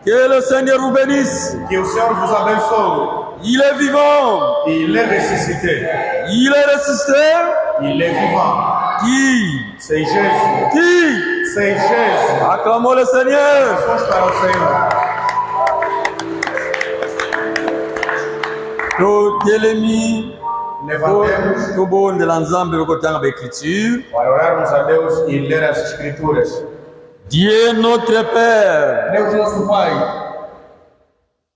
Que le Seigneur vous bénisse. Que o Senhor vos abençoe. Il est vivant. Il est ressuscité. Il est ressuscité. Il est vivant. Qui? C'est Jésus. Qui? C'est Jésus. Acclamons le Seigneur. Vamos para o Senhor. Totelemi. Levantemos Tobonde la nzambe lokotanga ba écriture. para orarmos a Deus e ler as Escrituras. Dieu notre Père, Deus nosso Pai,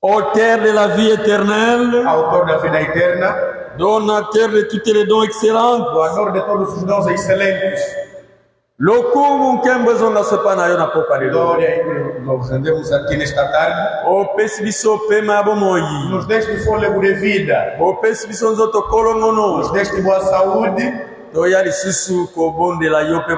auteur de la vie éternelle, autor da vida eterna, donateur de tous les dons excellents. doador de todos os dons excelentes. Lokumu nkembwezo ngasopa nayo na poka lelo. Glória e nós rendemos aqui nesta tarde. Opesi biso pema ya bomoi. Nos deste fôlego de vida. Opesi biso nzoto kolongono. Nos deste boa saúde. Toya lisusu kobondela yo pe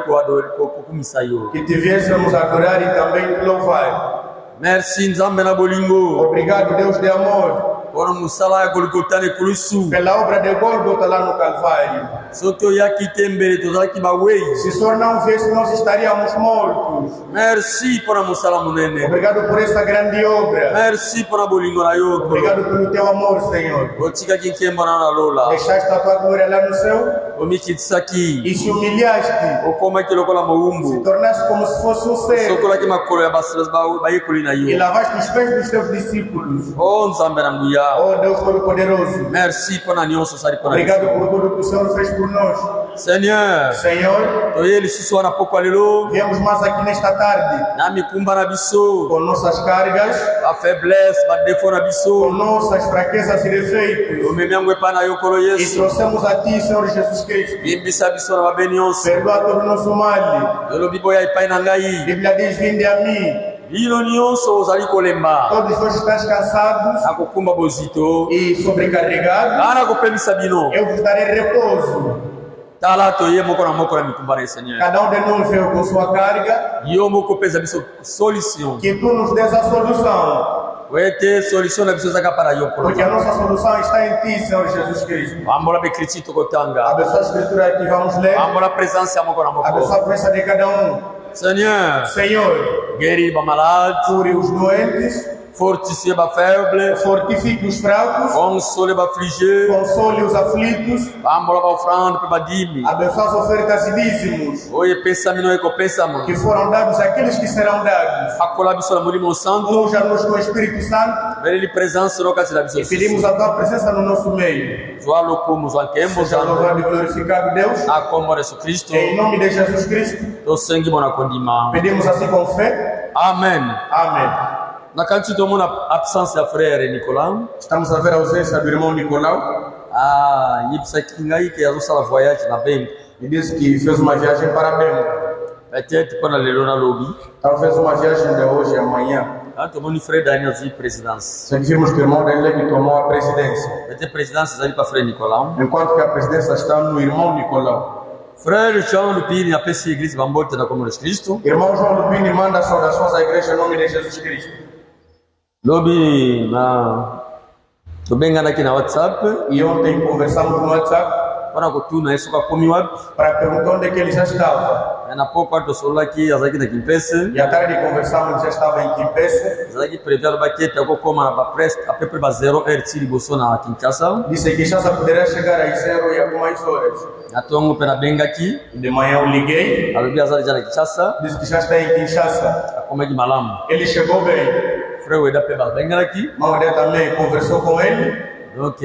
kokumisa yo. Que te viéssemos adorar e também louvar. Merci nzambe na bolingo. Obrigado, Deus de amor. Ora musala ya Golgotha ne kulusu. Pela obra de Gólgota lá no Calvário. Soto ya kitembele tozaki bawei. Se o Senhor não viesse, nós estaríamos mortos. Merci por musala munene. Obrigado por esta grande obra. Merci por bolingo na yo. Obrigado pelo teu amor, Senhor. Otika kinkemba na lola. Deixaste a tua glória lá no céu Omikitsaki. e se humilhaste. Okoma kilokola Se mowumbu. tornaste como se fosse um ser. Sokola ki makolo ya basras ba yekuli na E yo. lavaste os pés dos teus discípulos. Oh nzambe na nguya. Oh Deus Todo-Poderoso. Merci por na nyonso sali por na. Obrigado por tudo que o Senhor fez por nós. Seigneur, Senhor, toye lisusu wana poko lelo. viemos mais aqui nesta tarde Na mikumba na biso. com nossas cargas, Ba faiblesse, ba defo na com biso. nossas fraquezas e defeitos. Omemi yango epa na yo kolo E Yesu. trouxemos a Ti, Senhor Jesus Cristo. Bimbisa biso na babeni nyonso. Perdoa todo o nosso mal. Lelo biboya epai na A ngai. Bíblia diz: vinde a mim. Bino nyonso ozali kolemba. Todos vós estáis cansados Nakokumba bozito. e sobrecarregados. Kana kopemisa bino. Eu vos darei repouso. Tala toye moko na moko na mikumba na Seigneur. Cada um de nós veio com sua carga. Yo moko pesa biso solution. Que Tu nos des a solução. Wete solution na biso zaka para yo Porque a polo. nossa solução está em Ti, Senhor Jesus Cristo. Ambola be Cristo kotanga. Abençoa a Escritura que vamos ler. Ambola presença moko na Abençoa moko. a presença de cada um. Seigneur, Senhor, guéris ba malade, cure os doentes. fortifie ba faible, Fortifique os fracos. console ba affligé, Console os aflitos. ambola ba offrande pe ba dimi. Abençoa as ofertas e dízimos Oye pensa mino eko pensa mo. que foram dados àqueles que serão dados. Akola biso na mulimo santo, Unja-nos com o Espírito Santo beli presença no kasi da biso. e pedimos a Tua presença no nosso meio. Joalo como zo ankembo Seja santo. louvado e glorificado, Deus. Na como Jesus Cristo, Em nome de Jesus Cristo, to sengi mona kondima. pedimos assim com fé. Amen. Amém. Na kanti to mona absence ya frère Nicolas. Estamos a ver a ausência do irmão Nicolau. Ah, yipsa kingai que azo sala voyage na bem. Ele disse que fez uma viagem para Bemo. Peut-être pour aller na lobby. Talvez uma viagem de hoje e amanhã. Ah, to moni frère Daniel zi présidence. Sentimos que o irmão dele é que tomou a presidência. Peut-être présidence zali pa frère Nicolas. Enquanto que a presidência está no irmão Nicolau. Frère Jean Lupini a pesi église bambote na como Cristo. Irmão João Lupini manda saudações à igreja em nome de Jesus Cristo. Lobby na to benga na kina WhatsApp. E ontem conversamos no WhatsApp Para kutuna yesu ka komi wapi. para perguntar onde é que ele já estava. Na poko to sola ki azaki na kimpese. E à tarde conversamos, já estava em Kimpese. Azaki prévoir bakete ko koma ba presse à peu près ba 0 heure tili boso na Kinshasa. Disse que Kinshasa poderá chegar às 0 e algumas horas. Na tongo pena benga ki. De manhã eu liguei, Alobi azali jana Kinshasa. disse que já está em Kinshasa. Akoma ki malamu. Ele chegou bem. Frère Weda pe ba benga ki. Maudé também conversou com ele. Donc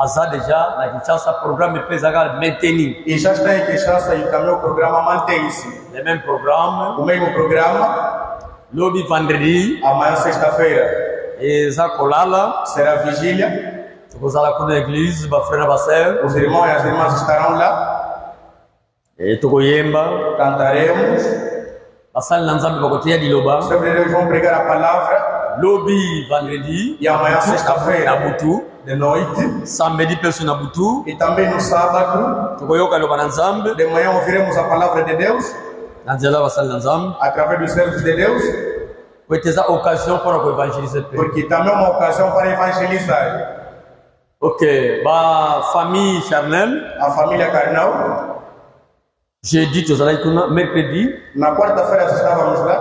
aza déjà na Kinshasa programme pesaka maintenir. E já está em Kinshasa e também o programa mantém-se. Le même programme. O mesmo programa, Lobby vendredi. amanhã sexta-feira, Eza kolala. será vigília. Tokozala kuna église ba frère ba sœur. Os irmãos e as irmãs estarão lá. Tokoyemba. Cantaremos. Basali na nzambe bakotia diloba. Os servos de Deus vão pregar a palavra. Lobby vendredi. E amanhã Na sexta-feira, butu. de noite. Samedi peso na butu. E também no sábado, Tokoyoka loba na nzambe. de manhã ouviremos a palavra de Deus. Na nzela basali na nzambe. Através dos servos de Deus. Poeteza occasion para ko évangéliser pe. Porque também é uma ocasião para evangelizar. Ok, ba famille charnelle. A família carnal. Jeudi tozalaki kuna mercredi. Na quarta-feira estávamos lá.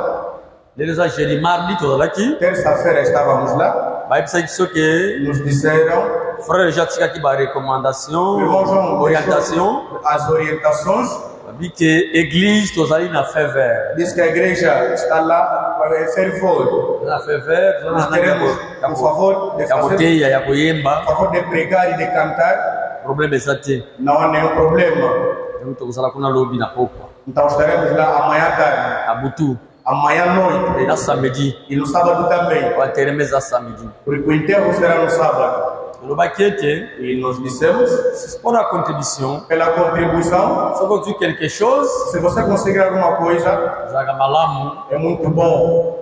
Eles agiram mardi todo aqui. Terça-feira estávamos lá, Vai precisar disso que nos disseram, frère já tinha aqui uma o recomendação, irmão João orientação. deixou as orientações, Sabe que église todos ali na ferveur. diz que a igreja está lá para fervor. Na ferveur, Nós queremos, por favor, de ya fazer, boteia, ya por kuyemba. favor, de pregar e de cantar, Problema exate. não há nenhum problema. Eu tô usando kuna lobby na popa. Então estaremos lá amanhã à tarde, Abutu. amanhã à noite Na samedi. e no sábado também, Vai ter mesa samedi. porque o enterro será no sábado. No baquete, E nós dissemos, se for a contribuição, pela contribuição, se você quelque chose, se você conseguir alguma coisa, zaga malamu, é muito bom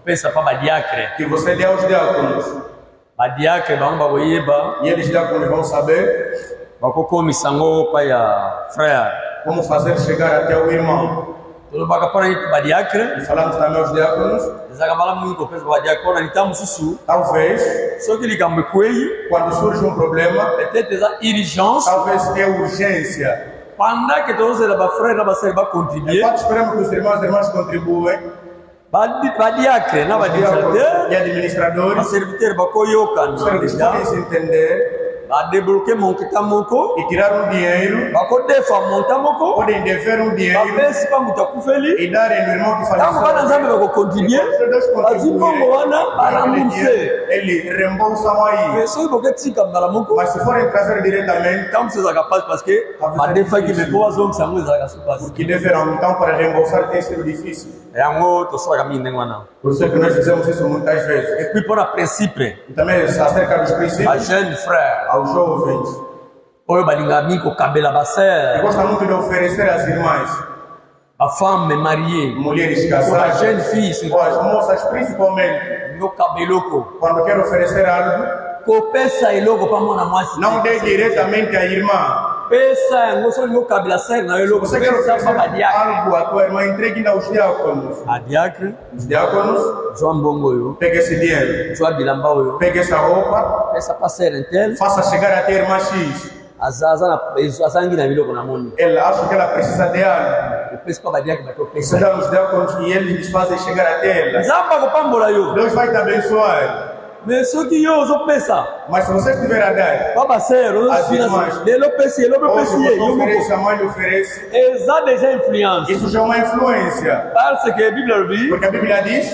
pensa para badiacre. que você dê aos diáconos. Badiacre bamba boyeba, E eles diáconos vão saber bakoko misango pa ya frère. como fazer chegar até o irmão. Tudo baka para ir badiacre, E falamos também aos diáconos, zaga malamu ko pensa badiacre na nitamu susu. talvez, Só que liga mkwei, quando surge um problema, peut-être eza urgence, talvez tenha urgência. pendant que todos os frères na ser ba contribuer, Enquanto esperamos que os irmãos e irmãs contribuem, badiacre na os diáconos badiacre, e ba administradores, serviteur bakoyoka os na servos podem se entender ba débloquer mon kitamoko, e tirar um dinheiro, bakodefa montamoko, podem dever um dinheiro bapesi pa mutu akufeli. e darem no irmão que Ntango bana faleceu. nzambe bakokontribue bazwi mbongo wana baramuse. Ele reembolsam aí. Soki boketika mbala moko Mas se forem trazer diretamente, ntango mosusu ezalaka pasi parce que badefaki me mpo bazongisa yango ezalaka su pasi. que deverão então para reembolsar tem sido difícil. yango tosalaka mingi ndenge wana. Por isso é que nós fizemos isso muitas vezes. Et puis mpona principe E também acerca dos ba princípios jeune frère aos jovens. oyo balingaka mingi kokabela E basere gosta muito de oferecer às irmãs, bafemme marie mulheres ou ba casadas, jeune fille ou às moças principalmente, yokaba eloko quando quer oferecer algo, kopesa eloko pa mwana mwasi não dê diretamente à irmã. pesa yango soki olingi okabela sere na yo eloko Você quer pesa oferecer pa badiacre algo à tua irmã, entregue aos diáconos. adiacre Os diáconos, zwa mbongo oyo pegue esse dinheiro, zwa bilamba oyo pegue essa roupa, pesa pa sere intel faça chegar até a irmã X. azangi na biloko na moni Ela acha que ela precisa de algo. opesi pa badiacre Você bakopesa dá os diáconos e eles lhes fazem chegar até ela. nzambe akopambola yo Deus vai te abençoar. mais soki yo ozopesa Mas se você estiver a dar, pa basere As irmãs. ozofinansa lelo opesi eloko ou se opesi ye você yo oferece, moko a mãe lhe oferece, eza déjà influence isso já é uma influência. parce que bible alobi Porque a Bíblia diz,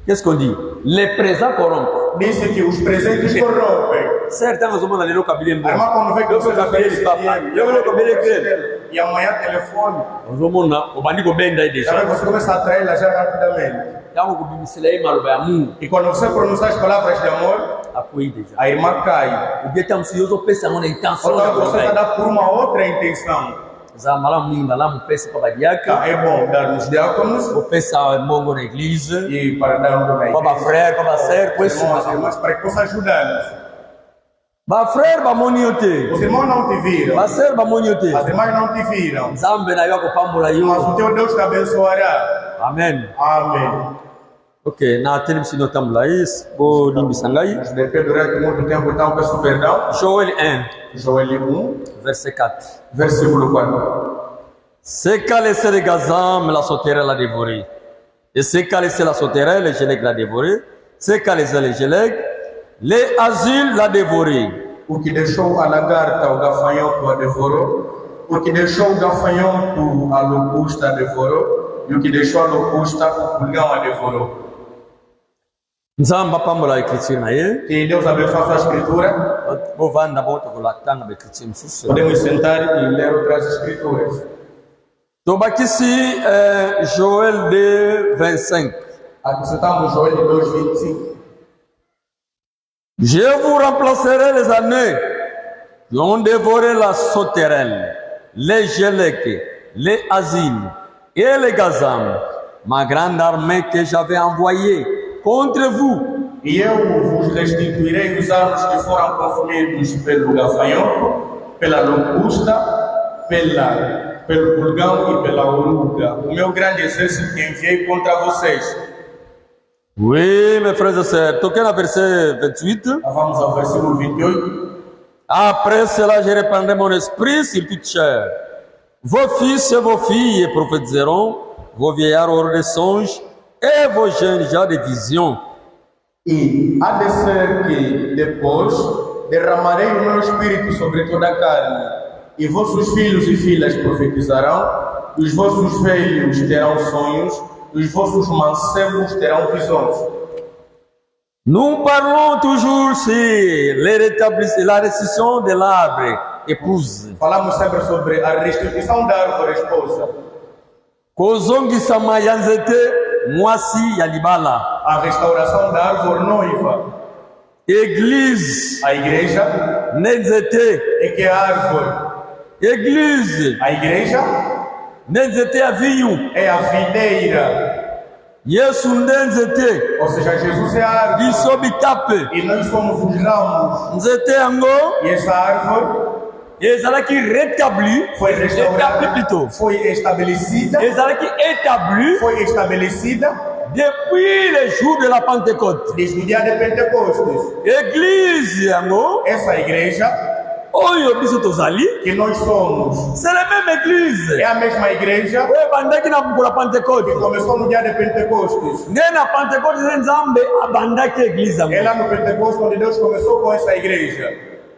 qu'est-ce qu'on dit les présents corrompent disse que os presentes corrompem. sere ntango ozomona lelo okabili A mbongo irmã quando vê que você oferece papa dinheiro, yo lelo okabili krele e amanhã telefone, ozomona obandi kobenda ye já déjà vê você começa a atraí-la já rapidamente. ntango kobimisela ye maloba ya mungu E quando você pronunciar as palavras de amor, akoyi déjà a irmã cai. obie ntango mosusu yo ozopesa yango na intention Ou na então você koloba vai ye dar por uma outra intenção. eza malamu mingi malamu opesa pa badiacre Tá, é bom dar nos diáconos opesa mbongo na église e para dar um pa na bafrère pa basere po irmãos, esima irmãs, para que possa ajudar-nos. bafrère bamoni yo te Os irmãos não te viram, basere bamoni yo te as irmãs não te viram, nzambe na yo akopambola mas yo o teu Deus te abençoará. amen Amém. ok na telemi no otambola ye bolimbisa ngai Mas depende durante muito tempo, então peço perdão. joel 1 Joel 1, verset 4 versículo 4. c'est qu'a laissé les gazans mais la sauterelle l'a dévoré et c'est qu'a laissé la sauterelle les gelègues l'a dévoré c'est qu'a laissé les gelègues les asiles l'a dévoré O que deixou a lagarta, o gafanhoto a devorou. O que deixou o gafanhoto, a locusta a devorou. E o que deixou a locusta, o pulgão a devorou. nzambe apambola écriture na ye Que Deus abençoe a sua escritura. bovanda botokolatanga baécriture mosusu Podemos sentar e ler outras escrituras. tobakisi joel 2 25 Aqui citamos Joel 2,25. je vous remplacerai les années qui ont dévoré la sauterelle, les gelèques, les asiles et les gazans, ma grande armée que j'avais envoyée contre vous. E eu vos restituirei os anos que foram consumidos pelo gafanhoto, pela locusta, pelo pulgão e pela oruga. O meu grande exército que enviei contra vocês. Oui, mes frères et sœurs, toquez le verset 28. Vamos ao versículo 28. Après cela, je répandrai mon esprit sur toute chair. Vos fils et vos filles prophétiseront, vos vieillards auront des songes, et vos jeunes já de visions. E há de ser que depois derramarei o meu espírito sobre toda a carne, e vossos filhos e filhas profetizarão, os vossos velhos terão sonhos, os vossos mancebos terão visões. Nous parlons toujours sur la restitution de l'arbre épouse. Falamos sempre sobre a restituição da árvore esposa, Kozongisa mayanzete mwasi ya libala. a restauração da árvore noiva. Église A igreja nenzete. é que é a árvore. Église A igreja nenzete ya vinho. é a videira, Yesu nenzete. ou seja, Jesus é a árvore Biso bitape. e nós somos os ramos. Nzete yango E essa árvore ezalaki rétabli. foi Établi restaurada, plutôt. foi estabelecida, Ezalaki établi foi estabelecida depuis le jour de la Pentecôte. desde o dia de Pentecostes. Église yango Essa igreja oyo biso tozali. que nós somos C'est la même église. é a mesma igreja Oyo bandaki na mokolo ya que Pentecôte. começou no dia de Pentecostes. Nde na Pentecôte nde Nzambe abandaki église yango. É lá no Pentecostes onde Deus começou com essa igreja.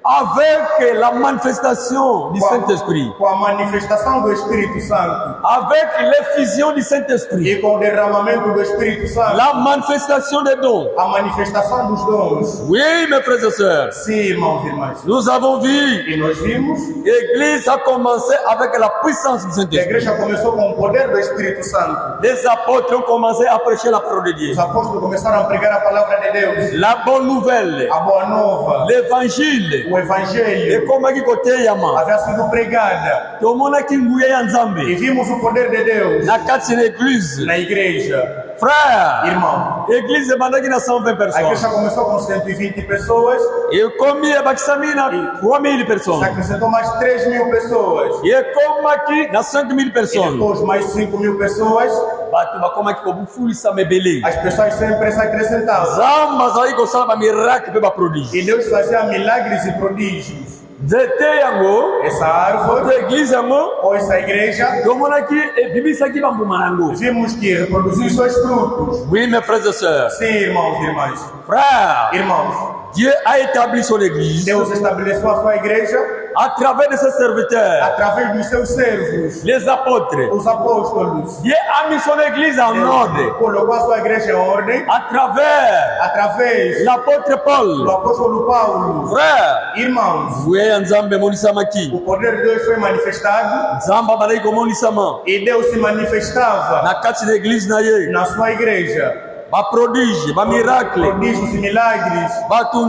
Avec la manifestation du Saint-Esprit. Com a manifestação do Espírito Santo Avec l'effusion du Saint-Esprit. e com o derramamento do Espírito Santo, La manifestation des dons. a manifestação dos dons. Oui, mes frères et sœurs. Sim, irmãos e irmãs. Nous avons vu, E nós vimos l'église a commencé avec la puissance du que a Saint-Esprit. igreja começou com o poder do Espírito Santo. Les apôtres ont commencé à prêcher la parole de Dieu. Os apóstolos começaram a pregar a palavra de Deus, La bonne nouvelle. a boa nova, L'évangile. o evangelho ekomaki koteyama havia sido pregada. tomonaki nguya ya E nzambe vimos o poder de Deus na kati na église. na igreja. Frère, Irmão, église ebandaki na 120 a igreja personnes começou com 120 pessoas, ekomi ebakisami na 3000 se personnes acrescentou mais 3.000 pessoas. ekomaki na 5000 E personnes. depois mais 5.000 pessoas. Bato bakomaki kobufulisama ebele. As pessoas sempre se acrescentavam. nzambe azalaki kosala bamiracle mpe E baprodige. Deus fazia milagres e prodígios. nzete yango Essa árvore, église yango ou essa igreja, tomonaki ebimisaki bambuma yango. vimos que reproduziu seus frutos. Oui, mes frères et sœurs. Sim, irmãos e irmãs. Frère, Irmãos, Dieu a établi son église Deus estabeleceu a sua igreja à travers de ses serviteurs, através dos seus servos, les apôtres. os apóstolos. Dieu a mis son église en ordre Deus colocou a sua igreja em ordem à travers através l'apôtre do Paul. apóstolo Paulo. Frère, Irmãos, nguya ya nzambe emonisamaki. o poder de Deus foi manifestado Nzambe abandaki komonisama e Deus se manifestava na kati na église na ye. na sua igreja. Baprodige, bamiracle, Prodígios e milagres. bato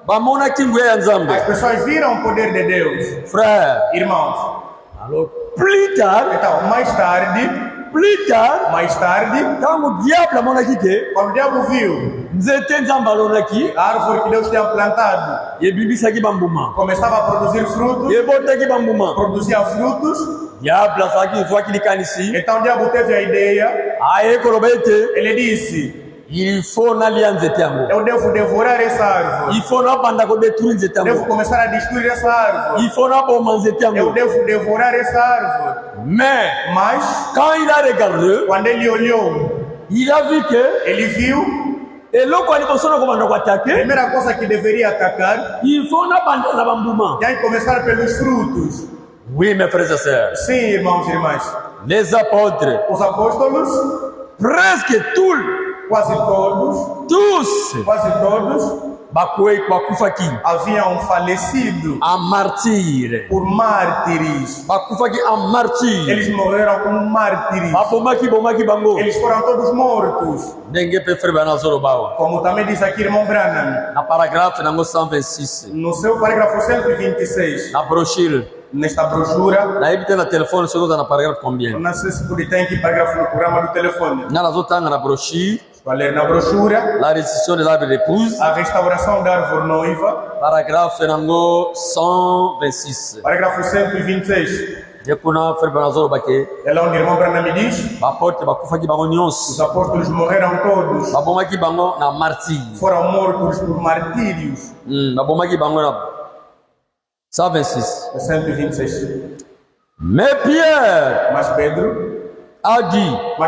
bamonaki nguya ya As nzambe. pessoas viram o poder de Deus. Frère, Irmãos, alors plus tard, então, mais tarde, ntango diable amonaki ke quando o diabo viu nzete nzambe alonaki a árvore que Deus tinha plantado ebibisaki bambuma, começava a produzir frutos, ebotaki bambuma. produzia frutos, Diable azalaki zwaki likanisi então o diabo teve a ideia, aye koloba ete ele disse, il faut nalia nzete yango, eu devo devorar essa árvore, il faut nabanda kodétruire nzete devo yango, começar a destruir essa árvore, il faut naboma nzete eu yango. devo devorar essa árvore. Mais Mas, quand il a regardé, quando ele olhou, il a vu que ele viu, eloko ya liboso na kobanda a koatake, primeira coisa que deveria atacar il faut nabanda na bambuma. tem que começar pelos frutos. Oui, mes frères et sœurs, Sim, irmãos e irmãs, les apôtres, os apóstolos, presque quase todos, bakufaki haviam falecido en martyr, por mártires. bakufaki en martyr, Eles morreram como mártires. bomaki bango. Eles foram todos mortos. Ndenge mpe frère banazolo bawa Como também diz aqui irmão Branham, na paragraphe nango 126 no seu parágrafo 126, na brochure nesta brochura, nayebi te na telefone soki oza na paragraphe combien não sei se pode ter aqui parágrafo no programa do telefone. nga nazotanga na brochure Para ler na brochura, la restitution de l'arbre d'épouse a restauração da árvore noiva, paragraphe nango 126 parágrafo 126. nde kuna frère banazolo bake É lá onde o irmão Branham diz, baporte bakufaki bango os nyonso apóstolos morreram todos, babomaki bango na martyr foram mortos por martírios. babomaki bango na 126 126. Mais Pierre Mas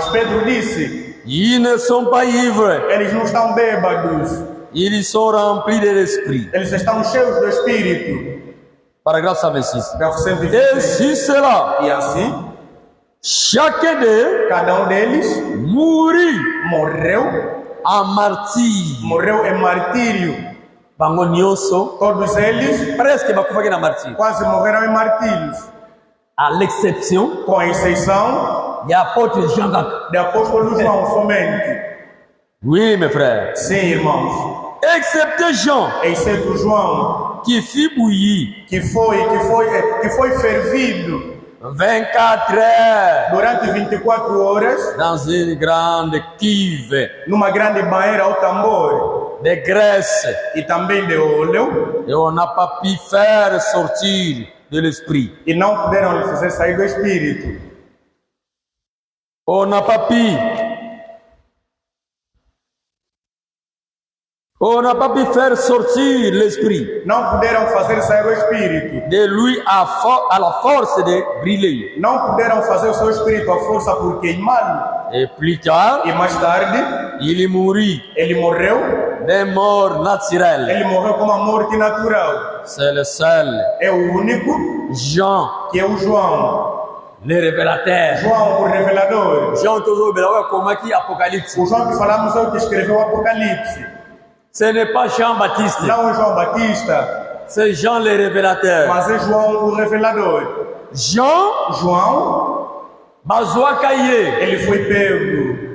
Pedro disse, ils ne sont pas ivres, eles não estão bêbados, ils sont remplis de l'esprit. eles estão cheios do Espírito. Paragraphe 126. Verso Et 126. si cela, E assim, chacun d'eux cada deles mourit morreu en martyr. em martírio. Bango nyonso, Todos eles presque bakufaki na martyr. quase morreram em martírios, À l'exception, com a exceção il y a apôtre Jean Gak. de apóstolo João somente. Oui, mes frères. Sim, irmãos. Excepté Jean, Exceto João, qui fut bouilli que foi fervido 24 heures durante 24 horas dans une grande cuve numa grande banheira ao tambor de graisse. e também de óleo, Et on n'a pas pu faire sortir de l'esprit. e não puderam lhe fazer sair do Espírito. On n'a pas pu. On n'a pas pu faire sortir l'esprit Não puderam fazer sair o Espírito. de lui à la force de brûler. Não puderam fazer o seu Espírito a força por queimá-lo. Et plus tard, E mais tarde, il mourut ele morreu. des morts naturelles. Ele morreu com uma morte natural. C'est le seul É o único Jean, que é o João. le révélateur. João, o revelador. Jean toujours comment qui Apocalypse. O João que falamos é o que escreveu o Apocalipse. Ce n'est pas Jean-Baptiste, Não é João Batista, c'est Jean le révélateur. mas é João o revelador. Jean João, Bazouakaye, ele foi pego.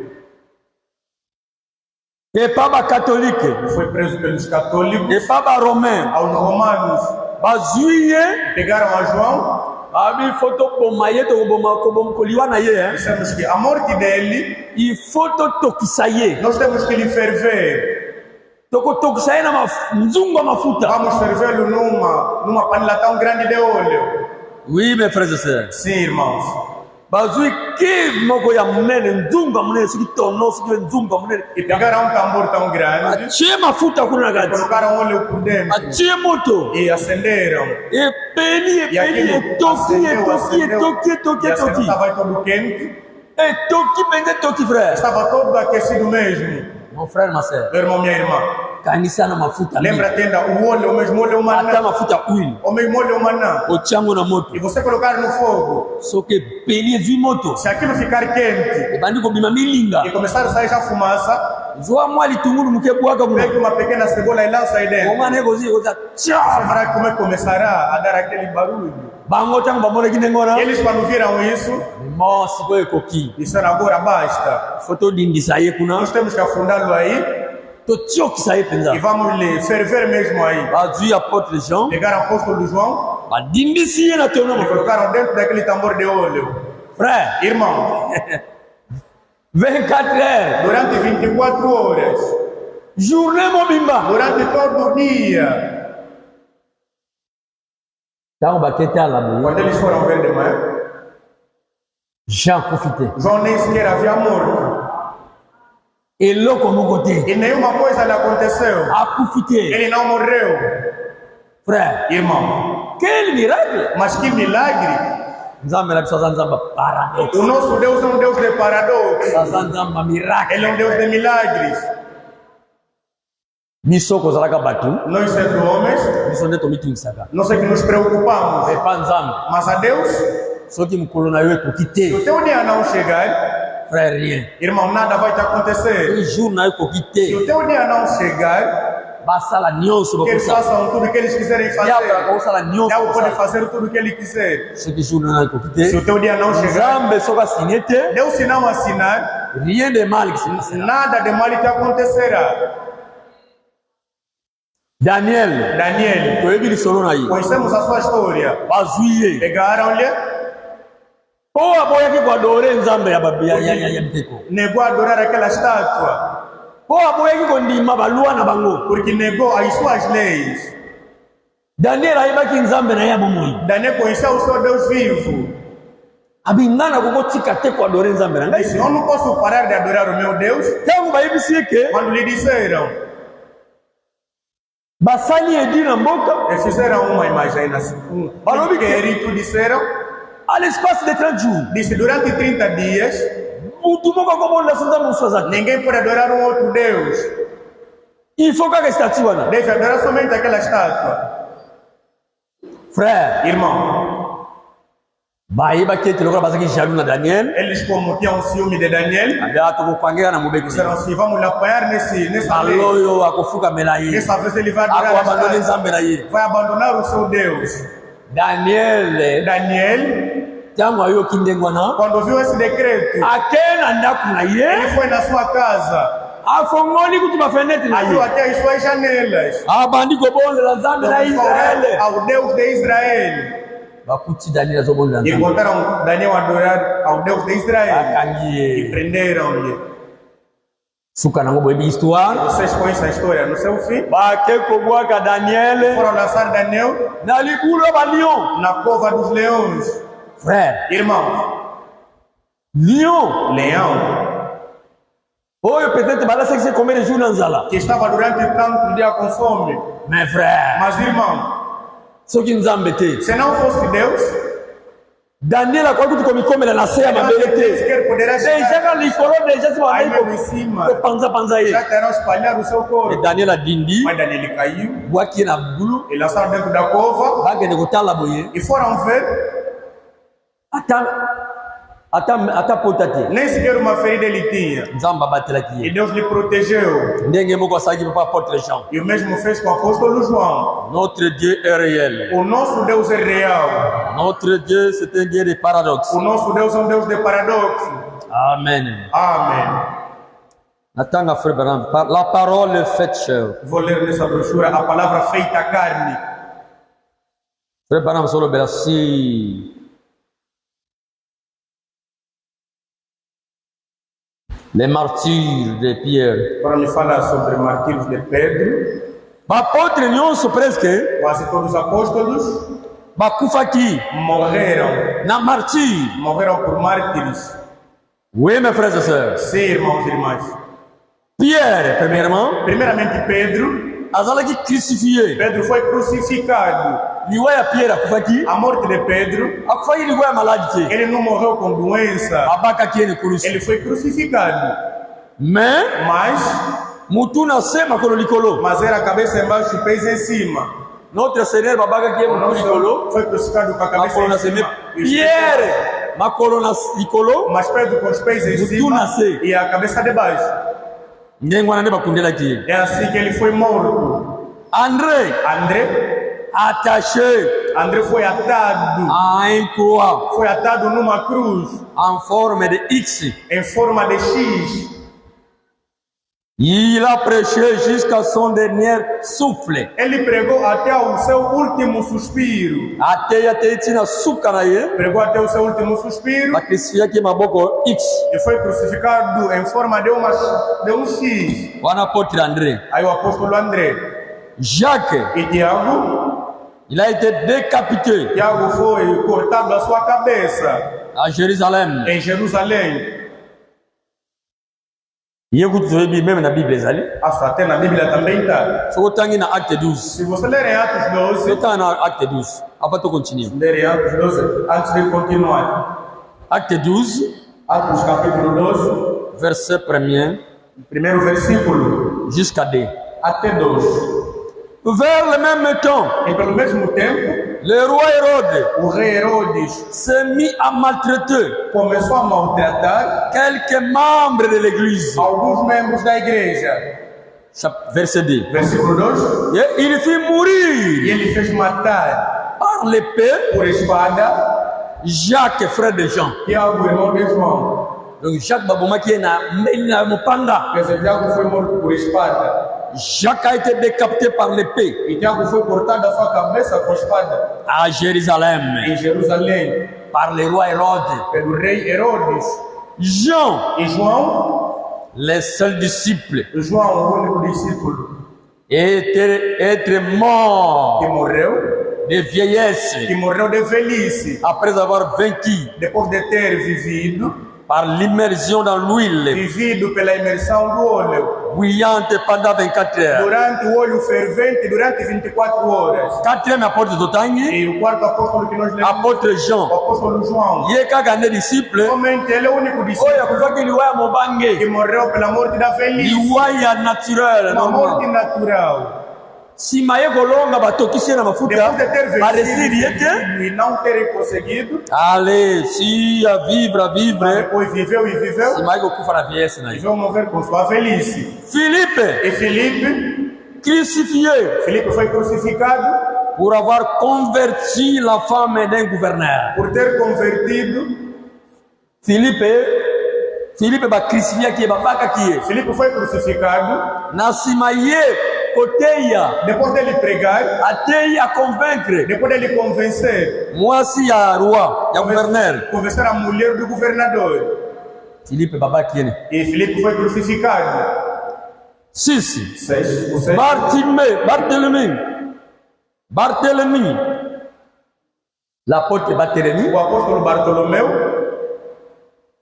et pas ba catholique, Ele foi preso pelos católicos. et pas ba romain. Aos romanos Bazouye, pegaram a João. abi photo bomaye to boma koliwa na ye, hein. Dissemos que a morte dele, Il faut tokisaye. nós temos que lhe ferver. Tokisaye na mzungu mafuta. Vamos fervê-lo numa panela tão grande de óleo. Oui, mes frères et sœurs. Sim, irmãos. Bazui kiv moko ya munene nzungu munene siki tono siki nzungu munene. E pegaram um tambor tão grande, Achie mafuta kuna gati. colocaram óleo por dentro Achie moto. e acenderam. Epeli, E aquilo etoki. e acendeu, estava todo quente, Etoki bende toki, frère. estava todo aquecido mesmo. Mon frère, ma sœur. Meu irmão, minha irmã, Kanisa na mafuta. lembra tenda o óleo, o mesmo óleo Ata maná, mafuta oil. o mesmo óleo maná, Ochango na moto. e você colocar no fogo, Soke peli zui moto. se aquilo ficar quente Ebandi ko bima milinga. e começar a sair já fumaça, Zoa mwali tungulu muke buaga muna. pegue uma pequena cebola e lança aí dentro. Omane gozi goza. Você Tcha. verá como é que começará a dar aquele barulho. Bango tango bamole kinengona. E eles, quando viram isso, Mosi ko ekoki. disseram: agora basta, Foto dindisa ye kuna. nós temos que afundá-lo aí To tiokisa ye e penza. vamos lhe ferver mesmo aí. Bazui apôtre Jean. Pegaram o apóstolo João Badindisi ye na tono e mo. colocaram dentro daquele tambor de óleo. Frère. Irmão, 24 heures. durante 24 horas, Journée mobimba. durante todo o dia, Tango bakete ala quando eles foram ver de manhã, Jean profité. João nem sequer havia morto. Eloko mokote. E nenhuma coisa lhe aconteceu. A profité. Ele não morreu. Frère. Irmão, Quel miracle. mas que milagre! Nzambe na biso nzamba paradoxe. O nosso Deus é um Deus de paradoxo. Sasa nzamba miracle. Ele é um Deus de milagres. Biso kozalaka bato. Nós, sendo homens, Biso nde tomitungisaka. não sei que nos preocupamos. Epa nzambe. Mas a Deus, Soki mokolo na yo ekoki se o te. teu dia não chegar, Frère, rien. irmão, nada vai te acontecer. Un jour na yo ekoki Se te. o teu dia não chegar, Basala nyonso que eles bakosala. façam tudo o que eles quiserem Yaka fazer. bakosala nyonso Diabo pode bakosala. fazer tudo o que ele quiser. Soki jour na yo ekoki Se o te. teu dia não chegar, Nzambe soki asinye te. Deus se não assinar, Rien de mal qui se passera. nada de mal te acontecerá. Daniel. Daniel, Toyebi lisolo na ye. conhecemos a sua história. Bazwi ye. Pegaram-lhe, Po aboyaki koadore nzambe ya biteko. negou a adorar aquela estátua, Po aboyaki kondima balwa na bango. porque negou as suas leis. Daniel ayebaki nzambe na ye ya bomoi. Daniel conheceu o seu Deus vivo. Abingana kokotika te koadore nzambe na ngai. Disse: eu não posso parar de adorar o meu Deus. Tango bayebisi ye ke Quando lhe disseram, basali edi na mboka eles fizeram uma imagem, um Balobi que- querito, disseram: À l'espace de 30 jours. Disse, durante 30 dias, ninguém pode adorar um outro Deus. Il faut que statue. Deve adorar somente aquela estátua. Frère, Irmão, eles como tinham um ciúme de Daniel, disseram assim, vamos lhe apanhar nessa vez. Dessa vez ele vai adorar a estátua, vai abandonar o seu Deus. Daniel, quando viu esse decreto, ele foi na sua casa, abriu até as suas janelas, ao Deus de Israel. E encontraram Daniel adorar ao Deus de Israel e prenderam-lhe. Vocês conhecem a história no seu fim? Foram lançar Daniel na cova dos leões. Frère, Irmãos, leão. Que estava durante tanto dia com fome. Mes frères, Mas irmão, se não fosse Deus, Daniel a quando tu come la nascer ma belete. sequer poderá Déjà chegar quand l'icolo déjà se va aí mesmo aller em cima. ko panza Já ye. terão espalhado o seu Et corpo. Daniel a dindi, Mas Daniel caiu boaki na bulu, e lançaram dentro da cova ba gene ko tala boye. e foram ver, Ata potate. nem sequer uma ferida ele tinha. Nzamba batela E ki. Deus lhe protegeu. Ndenge moko saki papa porte les champs. E o mesmo fez com o apóstolo João. Notre Dieu est réel. O nosso Deus é real. Notre Dieu c'est un Dieu de paradoxe. O nosso Deus é um Deus de paradoxo. Amen. Amém. Natanga frère Branham, la parole est faite chair. Vou ler nessa brochura a palavra feita carne. Frère Branham solo berasi. Les martyrs de Pierre. Agora me fala sobre martírios de Pedro. Apôtre nyonso presque Quase todos os apóstolos bakufaki morreram. na martyr. Morreram por mártires. Oui, mes frères et sœurs. Sim, irmãos e irmãs. Pierre, premièrement, Primeiramente, Pedro. azalaki crucifié. Pedro foi crucificado. Liwa ya Pierre akufaki, A morte de Pedro, akufaki liwa ya maladi te. ele não morreu com doença. Abakaki ene kurusi. Ele foi crucificado. Mais Mas mutu na se makolo likolo. era a cabeça embaixo e pés em cima. Notre Seigneur babakaki O mutu nosso likolo. foi crucificado com a cabeça Makolo em na se cima. E os Pierre makolo na likolo. Mas Pedro com os pés em Mutu cima nasce. e a cabeça de baixo. Ndenge wana nde bakundelaki ye. É assim que ele foi morto. André attaché André foi atado. à un croix Foi atado numa cruz en forme de X. em forma de X. Il a prêché jusqu'à son dernier souffle. Ele pregou até o seu último suspiro. Até tina suka na ye. Pregou até o seu último suspiro Bakristiaki maboko X. e foi crucificado em forma de um X. Wana apôtre André. Aí o apóstolo André Jacques, e Tiago. il a été décapité Tiago foi cortado da sua cabeça à Jérusalem. em Jerusalém. Même na Bible ezali. Até na Bíblia também está. Soko tangi na acte 12. Se você ler em Atos 12, Soko na acte 12. Avant de continuer. ler em Atos 12, antes de continuar. Acte 12, Atos capítulo 12, verset 1er primeiro versículo, jusqu'à 2. até 2. Vers le même temps, E pelo mesmo tempo, le roi Hérode o rei Herodes s'est mis à maltraiter começou a maltratar quelques membres de l'église. alguns membros da igreja. Verset 2. Versículo 2. Et il fit E mourir ele fez matar par l'épée por espada Jacques, frère de Jean. Tiago, irmão de João. Donc Jacques Babomaki na mopanga. Quer dizer, Tiago foi morto por espada. Jacques a été décapité par l'épée E Tiago foi cortado a sua cabeça com espada à Jérusalem em Jerusalém par le roi Hérode. pelo rei Herodes. Jean, E João, le seul disciple, João, o único discípulo être mort que morreu de vieillesse de velhice, après avoir vaincu depois de ter vivido par l'immersion dans l'huile vivido pela imersão do óleo, bouillante pendant 24 heures. durante o óleo fervente, durante 24 horas. Quatrième apôtre Totangi, E o quarto apóstolo que nós lemos, apôtre o Jean. apóstolo João, Ye kaka ne disciple somente ele é o único oyo discípulo akufaki liwaya que mobange morreu pela morte da velhice, liwaya naturel uma morte normal. natural. Nsima ye kolonga batokisi na mafuta Depois de ter baresili ye te vencido e não terem conseguido, ale si a vivre depois viveu e viveu, nsima ye kokufa na vieillesse na ye. eles vão morrer com sua velhice. Philippe E Filipe crucifié foi crucificado pour avoir converti la femme d'un gouverneur. por ter convertido. Philippe ba crucifié ki babaka ki Filipe foi crucificado. na nsima ye koteya Depois dele pregar, ateyi a convaincre depois dele convencer, mwasi ya roi ya gouverneur. convencer a mulher do governador. Philippe babaki ene E Filipe foi crucificado. 6 O seis, Barthélemy, l'apôtre Barthélemy, o apóstolo Bartolomeu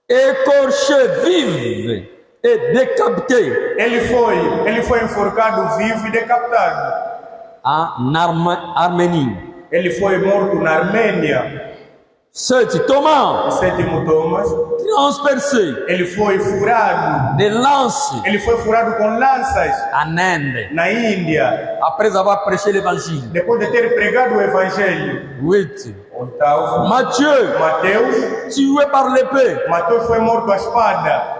écorché vive et décapité ele foi enforcado vivo e decapitado. en Arménie. Ele foi morto na Armênia. 7 Thomas, Sétimo Thomas, transpercé ele foi furado. de lance Ele foi furado com lanças en Inde, na Índia, après avoir prêché l'évangile. depois de ter pregado o evangelho. 8 Oitavo, Matthieu, Mateus. tué par l'épée, Mateus foi morto à espada.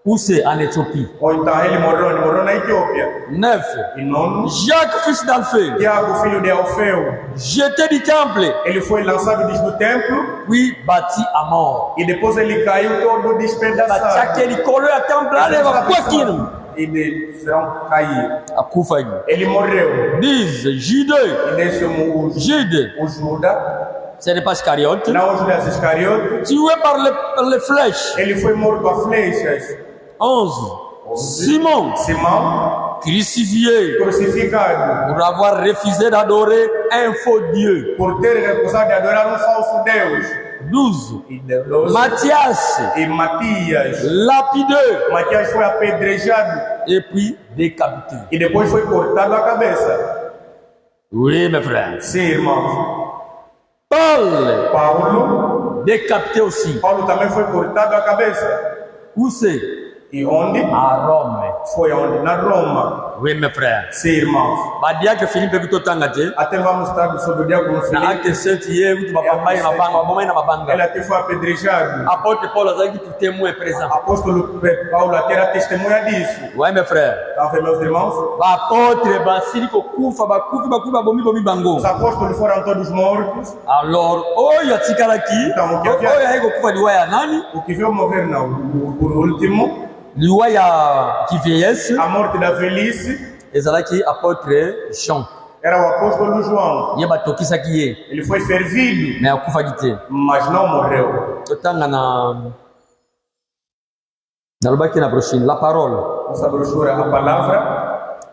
poussé en Éthiopie. Ou então ele morreu na Etiópia. 9 E nono, Jacques, fils d'Alphée, Tiago, filho de Alfeu, jeté du temple, ele foi lançado do templo puis bâti à mort. e depois ele caiu todo despedaçado. Aquele colo ya temple ale bakwakino E fizeram cair. akufa. Ele morreu. 10 Jude, E décimo o Jude, Judas, c'est pas Iscariote, não o Judas Iscariote, tué par les flèches. ele foi morto a flechas. 11 Simon, Simão, crucifié crucificado pour avoir refusé d'adorer un faux Dieu. por ter recusado de adorar um falso Deus. 12 E Deus. Mathias, E Matias. lapidé Matias foi apedrejado et puis décapité. e depois foi cortado a cabeça. Oui, mes frères. Sim, irmãos. Paul, Paulo décapité aussi. também foi cortado a cabeça. Où c'est? E onde? À Rome. Foi onde? Na Roma. Oui, mes frères. Sim, irmãos. Badiaka Philippe bitotanga te. Até vamos estar sobre o diácono Na Filipe. acte 7 ye uti bapambai na banga, babomai na Ele mabanga. até foi apedrejado. Apôtre Paul azaki tout témoin présent. Apóstolo Paulo até era testemunha disso. Ouais, mes frères. Tá vendo, meus irmãos? Apôtre basili kokufa bakufi babomi bomi bango. Os apóstolos foram todos mortos. Alors, oyo atikalaki, Então, oyo ayi kokufa liwa ya nani? O que veio morrer, não. Por último, Liwa ya vieillesse. a morte da velhice Ezalaki apôtre Jean. era o apóstolo João. Ye batokisaki ye, Ele foi fervido, mais akufaki te. mas não morreu. Totanga na nalobaki na prochaine. La parole. Nossa brochura,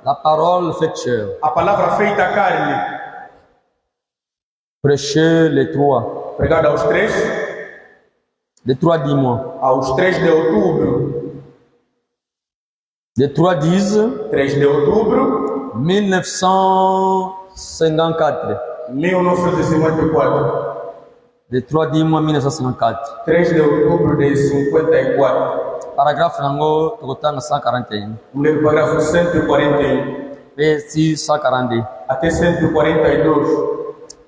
La parole fait chair. a palavra feita carne, Prêchez les 3. pregada aos 3, Les 3 dis-moi. aos 3 de outubro. Les 3 disent 3 de outubro, 1954. 1954. Les 3 dis-moi 1954. 3 de outubro de 54. Paragraphe nango tokotanga 141. O parágrafo 141 Et 642. até 142.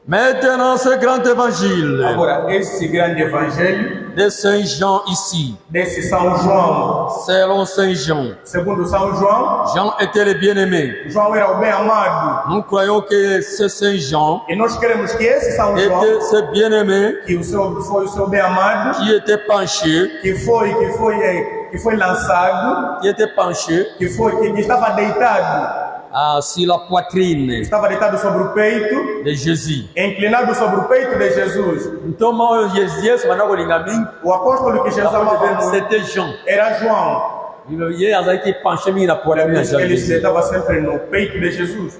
Maintenant, ce grand évangile Agora, esse grande evangelho de Saint Jean ici, desse São João, selon Saint Jean. segundo São João, Jean était le bien-aimé. João era o bem amado. Nous croyons que ce Saint Jean E nós queremos que esse São João, était ce bien-aimé que foi o seu bem amado, qui était penché, que foi lançado, qui estava deitado, sur la poitrine estava deitado sobre o peito, de Jésus. inclinado sobre o peito de Jesus. Então, Jésus, O apóstolo que Jesus amava muito c'était Jean. era João. Il y a qui penché na poitrine de Ele Jésus. estava sempre no peito de Jesus.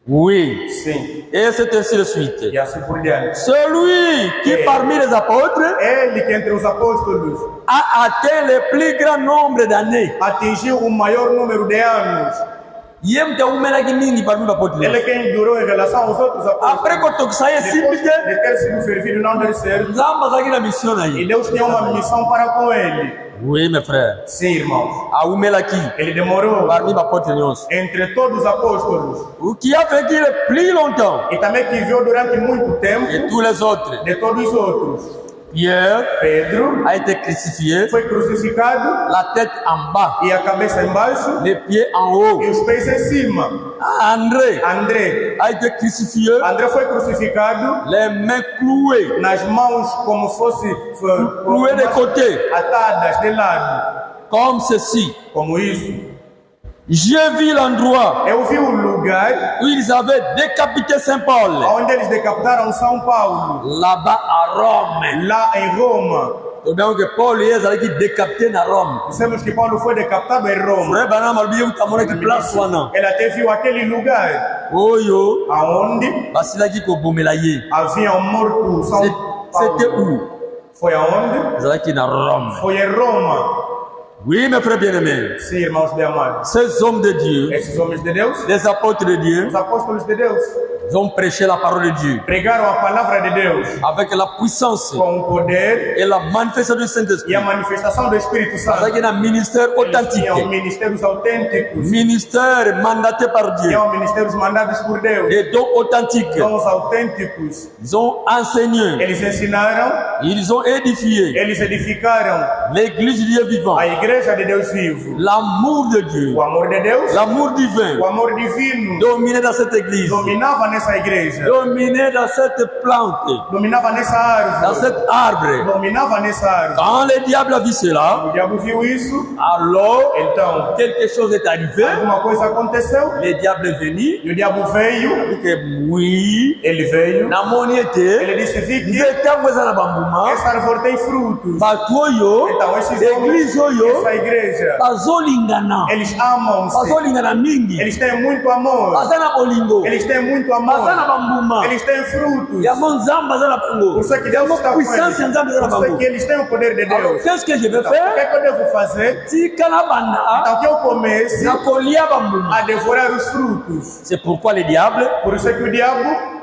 Oui. Sim. Et c'est ainsi de suite. E assim por diante. Celui qui parmi les apôtres Ele que entre os apóstolos a atteint le plus grand nombre d'années. atingiu o maior número de anos. Yemte umelaki mingi parmi les apôtres. Ele é quem durou em relação aos outros apóstolos. Après que tu sailles Depois simples, de ter sido fervido não der certo. nzamba zaki na mission na E ye. Deus tinha uma missão para com ele. Oui, mes frères. Sim, irmãos. A umelaki Ele demorou parmi les apôtres nyonso. entre todos os apóstolos. Ou qui a vécu le plus longtemps E também que viveu durante muito tempo que tous les autres. de todos os outros. Pierre Pedro a été crucifié, foi crucificado la tête en bas, e a cabeça embaixo les pieds en haut. e os pés em cima. André André. a été crucifié, André foi crucificado les mains clouées, nas mãos como fosse clouées de côté, atadas de lado. comme ceci. Como isso. J'ai vu l'endroit Eu vi o lugar où ils avaient décapité Saint Paul, onde eles decapitaram São Paulo. là-bas à Rome. Lá em Roma. Donc Paul est allé décapité à Rome. Dissemos que Paulo foi decapitado em Roma. Frère Branham a dit que tu as une place ou non? Ele até viu aquele lugar Oyo, aonde basilaki ko bomela ye. haviam morto São C'était Paulo. où? Foi aonde? Zalaki na Rome. Foi em Roma. Oui, mes frères bien-aimés. Sim, irmãos de amados. Ces hommes de Dieu, Esses homens de Deus, les apôtres de Dieu, os apóstolos de Deus, ils ont prêché la parole de Dieu pregaram a palavra de Deus avec la puissance com o poder et la manifestation du e Saint-Esprit. a manifestação do Espírito Santo. Zalaki na ministère Eles authentique, tinham ministérios autênticos, ministère mandaté par Dieu, tinham ministérios mandados por Deus, des dons authentiques. dons autênticos. Ils ont enseigné, Eles ensinaram, ils ont édifié eles edificaram l'église du Dieu vivant, a igreja de Deus vivo. l'amour de Dieu, O amor de Deus, l'amour divin o amor divino, dominé dans cette église, dominava nessa igreja, dominé dans cette plante, dominava nessa dans árvore, cet arbre. dominava nessa árvore. Quand le diable a vu cela, O diabo viu isso, alors então quelque chose est arrivé, alguma coisa aconteceu le diable est venu, e o diabo veio, il dit que oui, ele veio, na moniete, ele disse: vi que nzetango eza na bambuma, essa árvore tem frutos. bato oyo, Então esses église homens, oyo, essa igreja, bazolingana, eles amam-se, bazolingana mingi, eles têm muito amor, baza na bolingo, eles têm muito baza na amor, bambuma, eles têm frutos. yango nzambe aza na bango, Por isso é que Deus está com puissance ya nzambe eza na eles, por isso é bango. que eles têm o poder de Alors, Deus. qu'est-ce que je vais Então, o que faire? é que eu devo fazer? Tika na banda, Então que eu comece na kolia bambuma. a devorar os frutos. C'est pourquoi le diable Por isso é que o diabo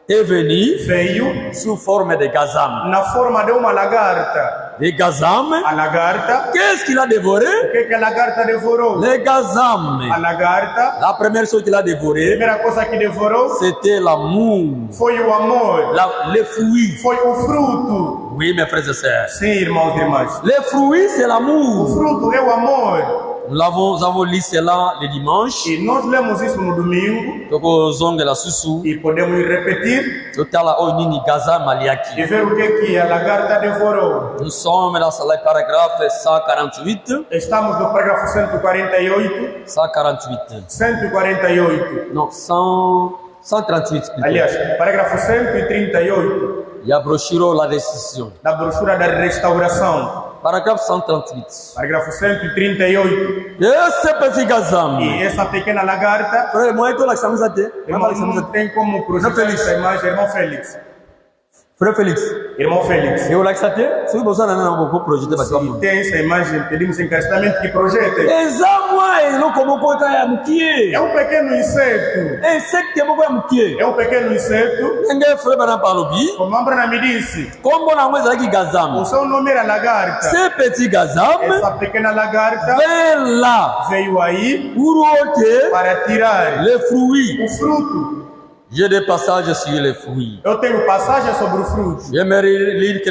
est venu veio sous forme de gazam. na forma de uma lagarta. Les gazam, A lagarta, qu'est-ce qu'il a dévoré? o que a lagarta devorou? Les gazam. A lagarta, La première chose qu'il a a dévoré, primeira coisa que devorou c'était l'amour, foi o amor, les fruits. foi o fruto. Oui, mes frères et sœurs. Sim, irmãos e irmãs. Les fruits, c'est O l'amour. fruto é o amor. Nous avons lu cela le dimanche. E nós lemos isso no domingo Donc, aux ongles la susu, e podemos repetir totala onini gazam e aliaki. ver o que a lagarta devorou. Nous sommes dans le paragraphe 148. Estamos no parágrafo 148. 148. 148. Non, 138 plutôt. Aliás, parágrafo 138 Il y a brochure la décision. da brochura da restauração. Paragraphe 138. Parágrafo 138. Esse petit gazam. E essa pequena lagarta, Frère, moi et toi, là, ça nous a dit. irmão, não tem como projetar Félix. essa imagem. Irmão Félix. Frère Félix. Irmão Félix. Et au lac Saté, c'est vous besoin d'un beaucoup projeté parce Se que. tem essa imagem, pedimos encarecidamente que projete. Examoa, et non, comment on peut y amoukier. É um pequeno inseto. Insecte, comment on amoukier. É um pequeno inseto. Ninguém frère Bana Palobi. Como a Brana me disse, Comme on a envoyé ça qui o gazam. seu nome era lagarta. Ce petit gazam, Essa pequena lagarta vers là, veio aí pour ôter para tirar les fruits. o fruto. J'ai des passages sur les fruits. Eu tenho passagem sobre o fruto. J'aimerais lire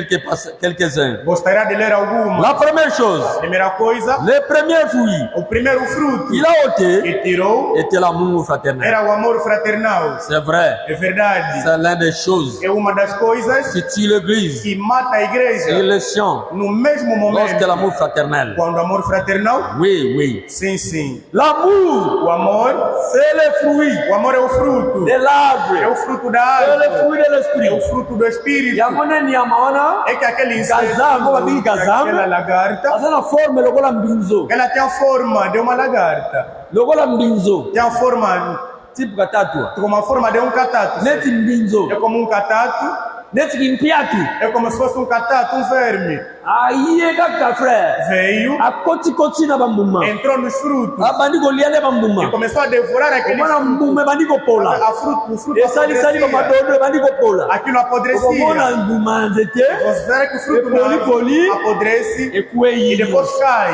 quelques-uns. Gostaria de ler alguma. La première chose, Primeira coisa, les premiers fruits o primeiro fruto qu'il a ôté que tirou était l'amour fraternel. era o amor fraternal. C'est vrai, É verdade. c'est l'une des choses É uma das coisas qui tue l'église que mata a et igreja les chiens no mesmo lorsque momento. l'amour fraternel. Quando o amor fraternal, Oui, oui. sim, sim. L'amour, O amor, c'est le fruit o amor é o fruto. de É l'arbre, o fruto da c'est le árvore. fruit de É o l'esprit. fruto do espírito. Yamone ni amaona, É que aquele inseto, Gazam, como aquele gazam, aquela lagarta, azana forme lokola mbinzo. ela tem a forma de uma lagarta. Lokola mbinzo. Tem a forma tipo katatua. com uma forma de catato. Neti mbinzo. É como catato. Neti kimpiatu. É como se fosse catato, verme. Aí kaka frère. Veio, A koti na bambuma. entrou nos frutos Abandiko liane e bambuma. começou a devorar aquele Mwana mbuma bandiko pola. o fruto Esali apodrecia. bamadodo bandiko pola. Aquilo apodrecia. Okomona mbuma nzete. Você verá que o fruto Poli. apodrece e Ekuei. depois cai.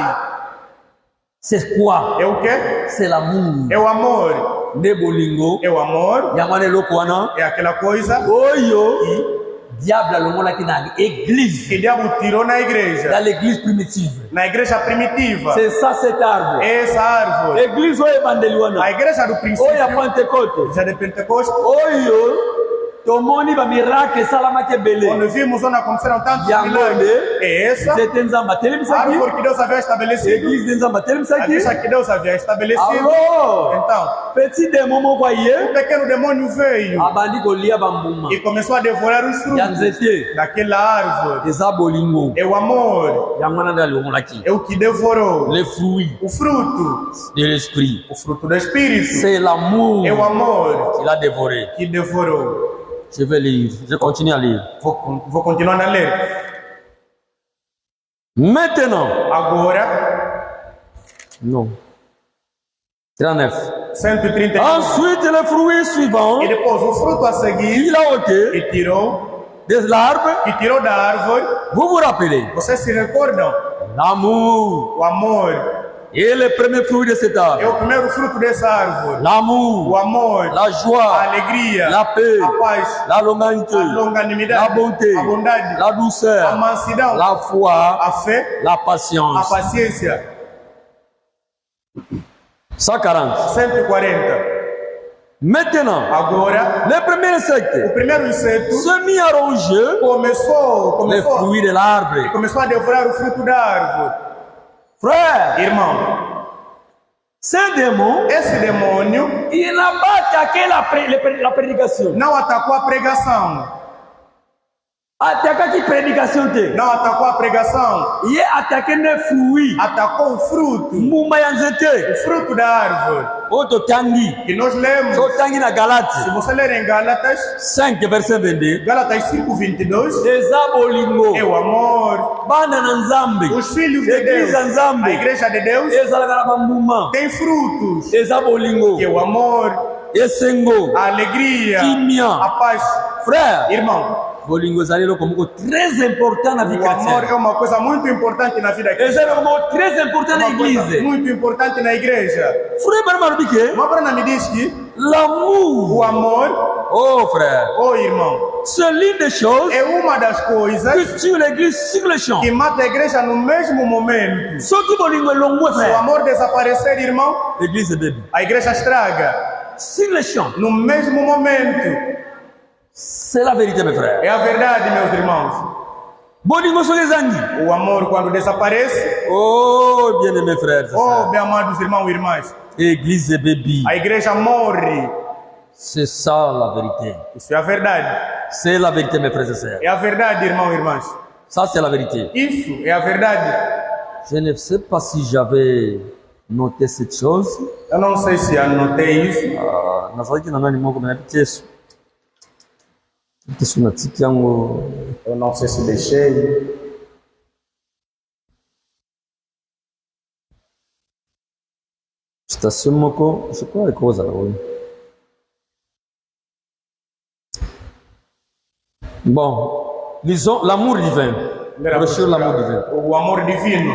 C'est quoi? É o quê? C'est l'amour. É o amor. Ne bolingo. É o amor. Yamane lokwana. É aquela coisa Oyo. que Diable alongola ki na église. o diabo tirou na igreja. Dans l'église primitive. Na igreja primitiva. C'est ça cet arbre. Essa árvore. Église oyo ebandeliwana. A igreja do Oyo ya princípio. Pentecôte. Já de Pentecostes. Oyo tomoni ba miracle salamaki belé. Quando vimos onde aconteceram tantos Yango milagres. nde É essa zete nzamba a telemisaki. árvore que Deus havia estabelecido. Église de nzamba A telemisaki. igreja que Deus havia estabelecido. Alors, Então, petit démon moko o aye pequeno demônio veio abandi kolia bambuma e começou a devorar os ya frutos nzete daquela árvore. eza bolingo É o amor. yango wana nde alongolaki É o que devorou. les fruits O fruto. de l'esprit. O fruto do Espírito. C'est l'amour É o amor qu'il a dévoré. que devorou. Je vais lire, je continue à lire. Vou continuar a ler. Maintenant, Agora, non, 39. 130. Ensuite, le fruit suivant, E depois o fruto a seguir il a ôté que tirou de l'arbre. da árvore. Vous vous rappelez? Vocês se recordam? L'amour O amor est le premier fruit de cet é arbre. o primeiro fruto dessa árvore. O L'amour, amor, la a joie, alegria, la paix, a paz, la longanité, a la longanimidade, bonté, a bondade, la a douceur, mansidão, la foi, a fé, la a patience. paciência. 140. 140. Maintenant, Agora, le premier o insecte primeiro inseto se mit à ronger começou les fruits de l'arbre. começou a devorar o fruto da árvore. Frère, Irmão, ce démon, esse demônio il n'a pas attaqué la prédication. não atacou a pregação. Attaqué la prédication. Não atacou a pregação. Il a attaqué les fruits. Atacou o fruto. Mumba ya nzete. O fruto da árvore. Oto tangi. Que nós lemos. So tangi na Se Galate você ler em Gálatas, 5 verset 22. Gálatas 5:22, Eza bolingo. é o amor. Bana na nzambe. Os filhos de Église Deus, ya nzambe. a igreja de Deus, Ezalaka na bambuma. tem frutos. Eza bolingo. Que é o amor, Esengo. a alegria, Kimia. a paz. Frère, Irmão, bolingo ezali eloko moko très important na vie o amor chrétienne. é uma coisa muito importante na vida cristã. Eza eloko moko très important na Uma coisa église. muito importante na igreja. Frère bana malobi ke Uma brana me diz que l'amour. o amor, Oh frère, oh irmão, c'est l'une des choses é uma das coisas que tue l'église sur le champ. que mata a igreja no mesmo momento. Soki bolingo elongwe Se o frère, amor desaparecer, irmão, l'église est bébé. a igreja estraga. Sur le champ. No mesmo momento. C'est la vérité mes frères. É a verdade, meus irmãos. Bolingo soki ezangi. O amor, quando desaparece, Oh bien aimés frères. oh, bem amados irmãos e irmãs, Église est bébé. a igreja morre. C'est ça la vérité. Isso é a verdade. C'est la vérité mes frères et sœurs. É a verdade, irmãos e irmãs. Ça c'est la vérité. Isso é a verdade. Je ne sais pas si j'avais noté cette chose. Eu não sei se anotei isso. Nazalaki na nani moko menabi tesu. Tesu na tiki yango. Eu não sei se deixei. Station moko, je crois que kozala oyo. Bon, lisons l'amour divin. Brochure l'amour divin. O amor divino.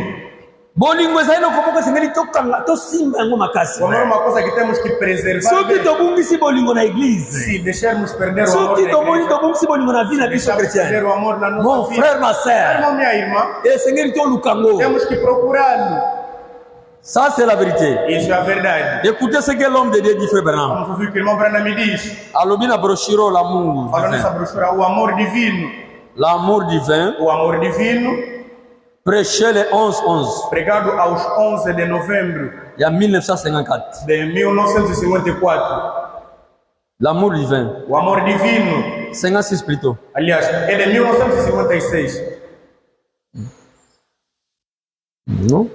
Bolingo ezali eloko moko esengeli tokanga tosimba yango makasi. O amor é uma coisa que temos que preservar. Soki tobungisi bolingo na église, Se deixarmos perder o amor soki na tomoni igreja, tobungisi bolingo na vie na biso deixarmos perder chrétienne, o amor na mon nossa vida. frère, ma sœur, Irmão, minha irmã, esengeli toluka yango. temos que procurá-lo. Ça c'est la vérité. Isso é a verdade. Écoutez ce que l'homme de Dieu dit, frère Branham. Vamos ouvir o que o irmão Brana me diz. Alobi na brochure l'amour Falando nessa divin. brochura, o amor divino. L'amour divin, O amor divino, prêché le 11-11, pregado aos 11 de novembro il y a 1954. de 1954. L'amour divin, O amor divino, 56 plutôt. aliás, é de 1956. Non?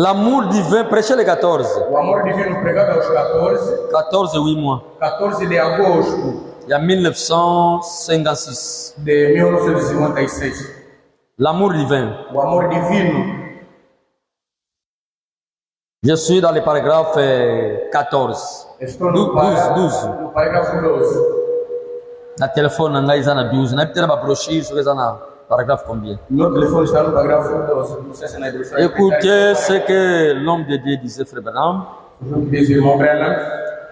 L'amour divin, prêchez le 14. O amor divino pregado aos 14, 14, 8 mois. 14 de agosto Il y a 1956. de 1956. L'amour divin. O amor divino. Je suis dans le paragraphe 14. Estou 12. no parágrafo 12. Na telefone, na isa na 12. Na bitera ba brochure, sur na paragraphe combien? Meu telefone está no parágrafo 12. Não sei se na introdução. Écoutez ce que l'homme de Dieu disait, frère Branham. Diz o irmão Branham.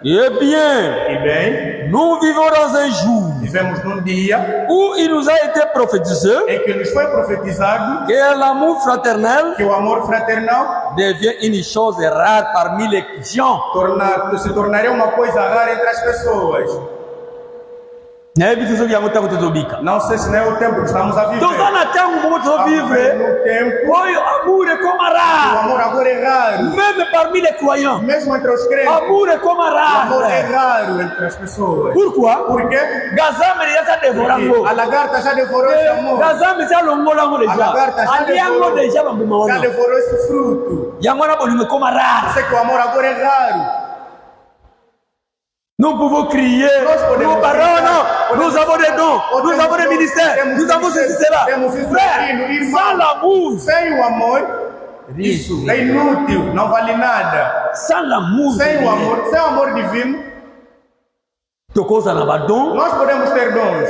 Eh bien, E bem, nous vivons dans un jour vivemos num dia où il nous a été prophétisé em que nos foi profetizado que l'amour fraternel que o amor fraternal devient une chose rare parmi les gens. se tornaria uma coisa rara entre as pessoas. Não sei se não é o tempo que estamos a viver. Estamos No tempo, o amor é como o amor agora é raro. Même parmi les croyants, Mesmo entre os crentes, amour est comme o amor é rare. raro entre as pessoas. Pourquoi? Por quê? Gazam ya ta devorango. A lagarta já devorou esse amor. Gazam ya longola ngo A deja. lagarta já Aliango deja bambuma já wana. devorou esse fruto. Yangona bolime comme rare. Sei que o amor agora é raro. Nous pouvons crier, nous parlons, nous avons des dons, nous avons des ministères, nous avons ceci, cela. Frère, sans l'amour, Sem o amor, isso é inútil, não vale nada. sans l'amour, Sem o amor divino, tokoza na badon, nós podemos ter dons,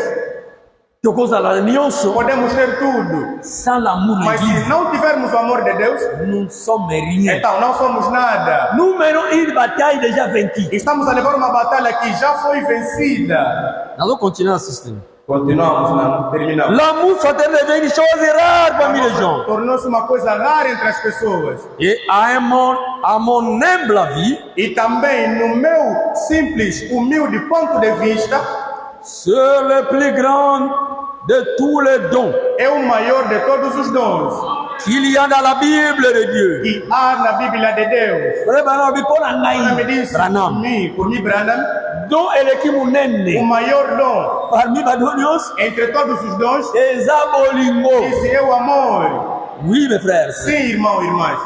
tokoza la nyonso, podemos ter tudo. sans l'amour de Mas Dieu, se não tivermos o amor de Deus, nous ne sommes rien. então não somos nada. Nous menons une bataille déjà vaincue. Estamos a levar uma batalha que já foi vencida. Nous allons continuer à système. Continuamos, não terminamos. L'amour fraternel devient une chose rare parmi les gens. Tornou-se uma coisa rara entre as pessoas. Et à mon humble avis, E também, no meu simples, humilde ponto de vista, c'est le plus grand de tous les dons é o maior de todos os dons qu'il y a dans la Bible de Dieu. que há na Bíblia de Deus. Frère Branham, pour la Ela me naïe, disse, Branham, por mim, Branham, don eleki o munene maior dom parmi badonios entre todos os dons, eza bolingo. esse é o amor. Oui, mes frères. Sim, irmão e irmãs.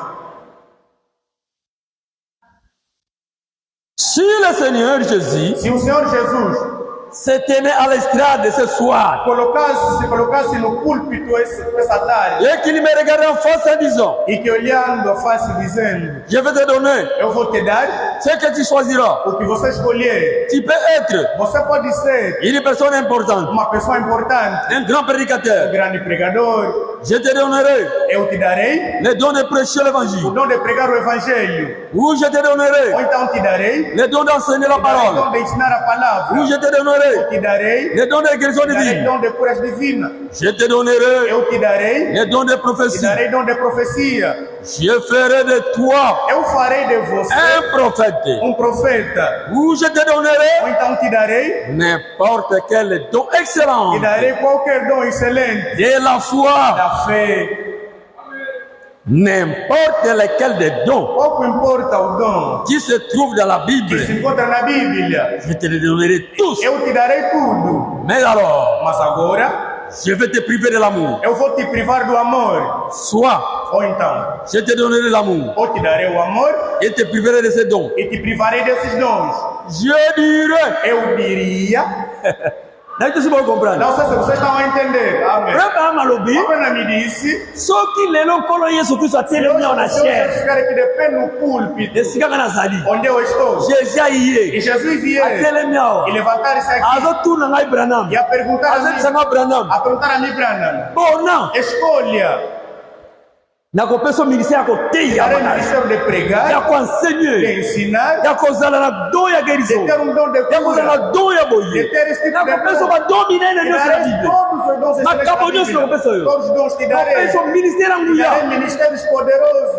Si le Seigneur Jésus Se o Senhor Jesus se tenait à l'estrade ce soir se colocasse no púlpito essa tarde et qu'il me regardait en face en disant, e que olhando a face dizendo, je vais te donner eu vou te dar ce que tu choisiras. o que você escolher. Tu peux être Você pode ser une personne importante, uma pessoa importante, un grand um prédicateur. grande pregador. Je te donnerai Eu te darei le don de prêcher o l'évangile. dom de pregar o evangelho. Ou je te Ou donnerai então te darei le don d'enseigner la o parole. dom de ensinar a palavra. Ou je te donnerai Te darei le don de guérison o divine. dom de curas divinas. Je te donnerai Eu te darei le don de te prophétie. darei dom de profecia. Je ferai de toi Eu farei de você un prophète. profeta. Ou je te Ou donnerai então te darei n'importe quel don excellent qualquer dom excelente de la foi, da fé. n'importe lequel des dons Pouco importa o dom qui se trouve dans la que se Bible. encontra na Bíblia. Je te les donnerai tous. Eu te darei tudo. Mais alors, Mas agora je vais te priver de l'amour. eu vou te privar do amor. Soit Ou então, je te donnerai l'amour ou te darei o amor et te priverai de ces dons. e te privarei desses dons. Je dirai. Eu diria, Não sei se você compreende. não sei se vocês estão a entender. Amém. Abraham alobi, A Ana me disse, só que lelo nkolo Yesu Kristo atelemia na se eu chair. ficar aqui de pé no púlpito, Esika kana zali. onde eu estou, Jésus e aye. Jesus vier Atelemia e wa. levantar-se aqui Azotuna ngai Branham. e a perguntar Azebisanga Branham. a mim, Branham, Bona. escolha, Nakopesa ministère ya koteya darei o bana. ministério de Ya pregar, de koenseigner. ensinar, Ya kozala na don ya de guérison. ter um dom de Ya kozala cura, na don ya de boye. ter esse tipo de Nakopesa dom. badon minene Te nyonso na darei Bible. todos os dons excelentes Makabo da nyonso Bíblia. nakopesa yo. Todos os dons te darei. Nakopesa ministère ya Te darei nguya. ministérios poderosos.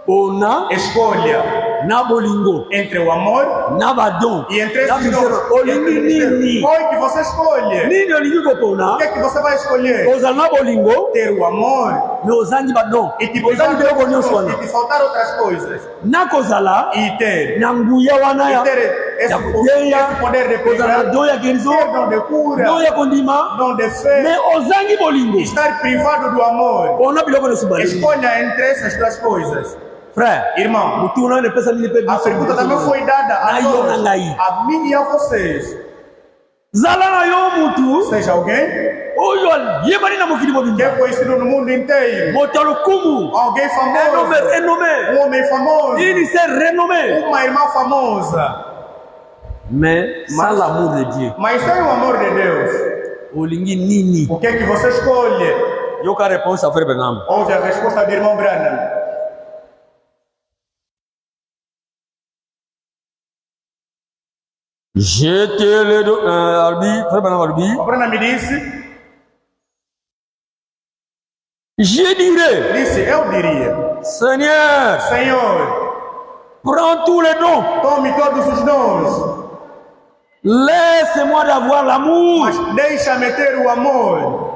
Bona Escolha na bolingo. entre o amor Na badon. e entre Na esses ministère. dons. Olingi nini. Qual é que você escolhe? Nini olingi O kopona. que é que você vai escolher? Ozala na bolingo. Ter o amor Me ozangi badon. e te Ozangi privar biloko dos nyonso dons, wana. e te faltar outras coisas. Na kozala E ter. na nguya wana ya. E ter esse, Ya koteya. esse poder de Kozala na pregar. don ya guérison. Ter dom de cura. Don ya kondima. Dom de fé. Me ozangi bolingo. Estar privado do amor. Ona biloko nyonso bali. Escolha entre essas duas coisas. Frère, Irmão, mutu una ne pesa mili pe a pergunta também foi dada a Aí eu nós, não aí. a mim e a vocês. Zala na yo mutu. Seja alguém Oyo yebani na mokili que mobimba. é conhecido no mundo inteiro. Motalo kumu. Alguém famoso. Renommé. Um homem famoso. Il s'est renommé. Uma irmã famosa. Mais sans l'amour de Dieu. Mas sem o amor de Deus, Olingi nini. o que é que você escolhe? Yo ka réponse à frère Bernam. Ouve a resposta do irmão Branham. J'étais le Albi, frère Bernam Albi. O Branham me disse, Je dirais, eu diria, Seigneur, Senhor, prends tous les dons. tome todos os dons, Laisse-moi d'avoir l'amour. mas deixa-me ter o amor.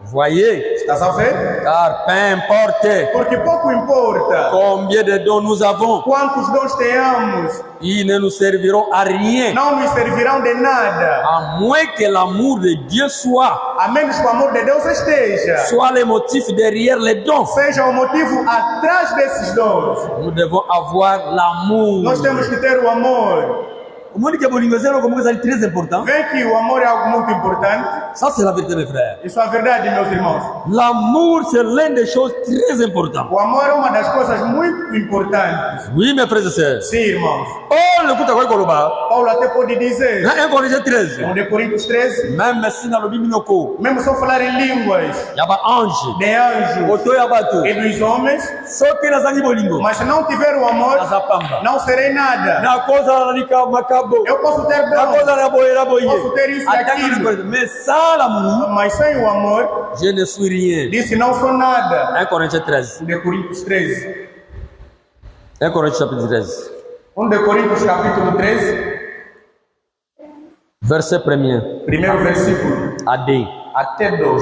Voyez, Estás a ver? car peu importe Porque pouco importa combien de dons nous avons, quantos dons tenhamos, ils ne nous serviront à rien, não nos servirão de nada, à moins que l'amour de Dieu soit a menos que o amor de Deus esteja. le motif derrière les dons. Seja o motivo atrás desses dons. Nous devons avoir l'amour. Nós temos que ter o amor. O monde que é très important. Vê que o amor é algo muito importante. Ça, c'est la vérité, mes frères. Isso é a verdade, meus irmãos. L'amour, c'est l'une des choses très importantes. O amor é uma das coisas muito importantes. Oui, mes frères et sœurs. Sim, irmãos. Oh, le coup de Koloba. Paulo até pode dizer, 1 Corinthiens 13. 1 Coríntios 13, Même si dans le Biminoko, mesmo só falar em línguas il y a pas ange. de anjos Oto ya bato. e dos homens, Só que na zangi bolingo. mas se não tiver o amor, Nasa pamba. não serei nada. Na coisa na lika makabo. Eu posso ter Na dom, coisa na boyeira boye. posso ter isso e Até que aquilo, ele mais sans l'amour, mas sem o amor, je ne suis rien. disse não sou nada. 1 Corinthiens 13. 1 Coríntios 13. 1 Corinthiens chapitre 13. 1 Coríntios capítulo 13, Verset 1er. primeiro versículo, À D. até 2.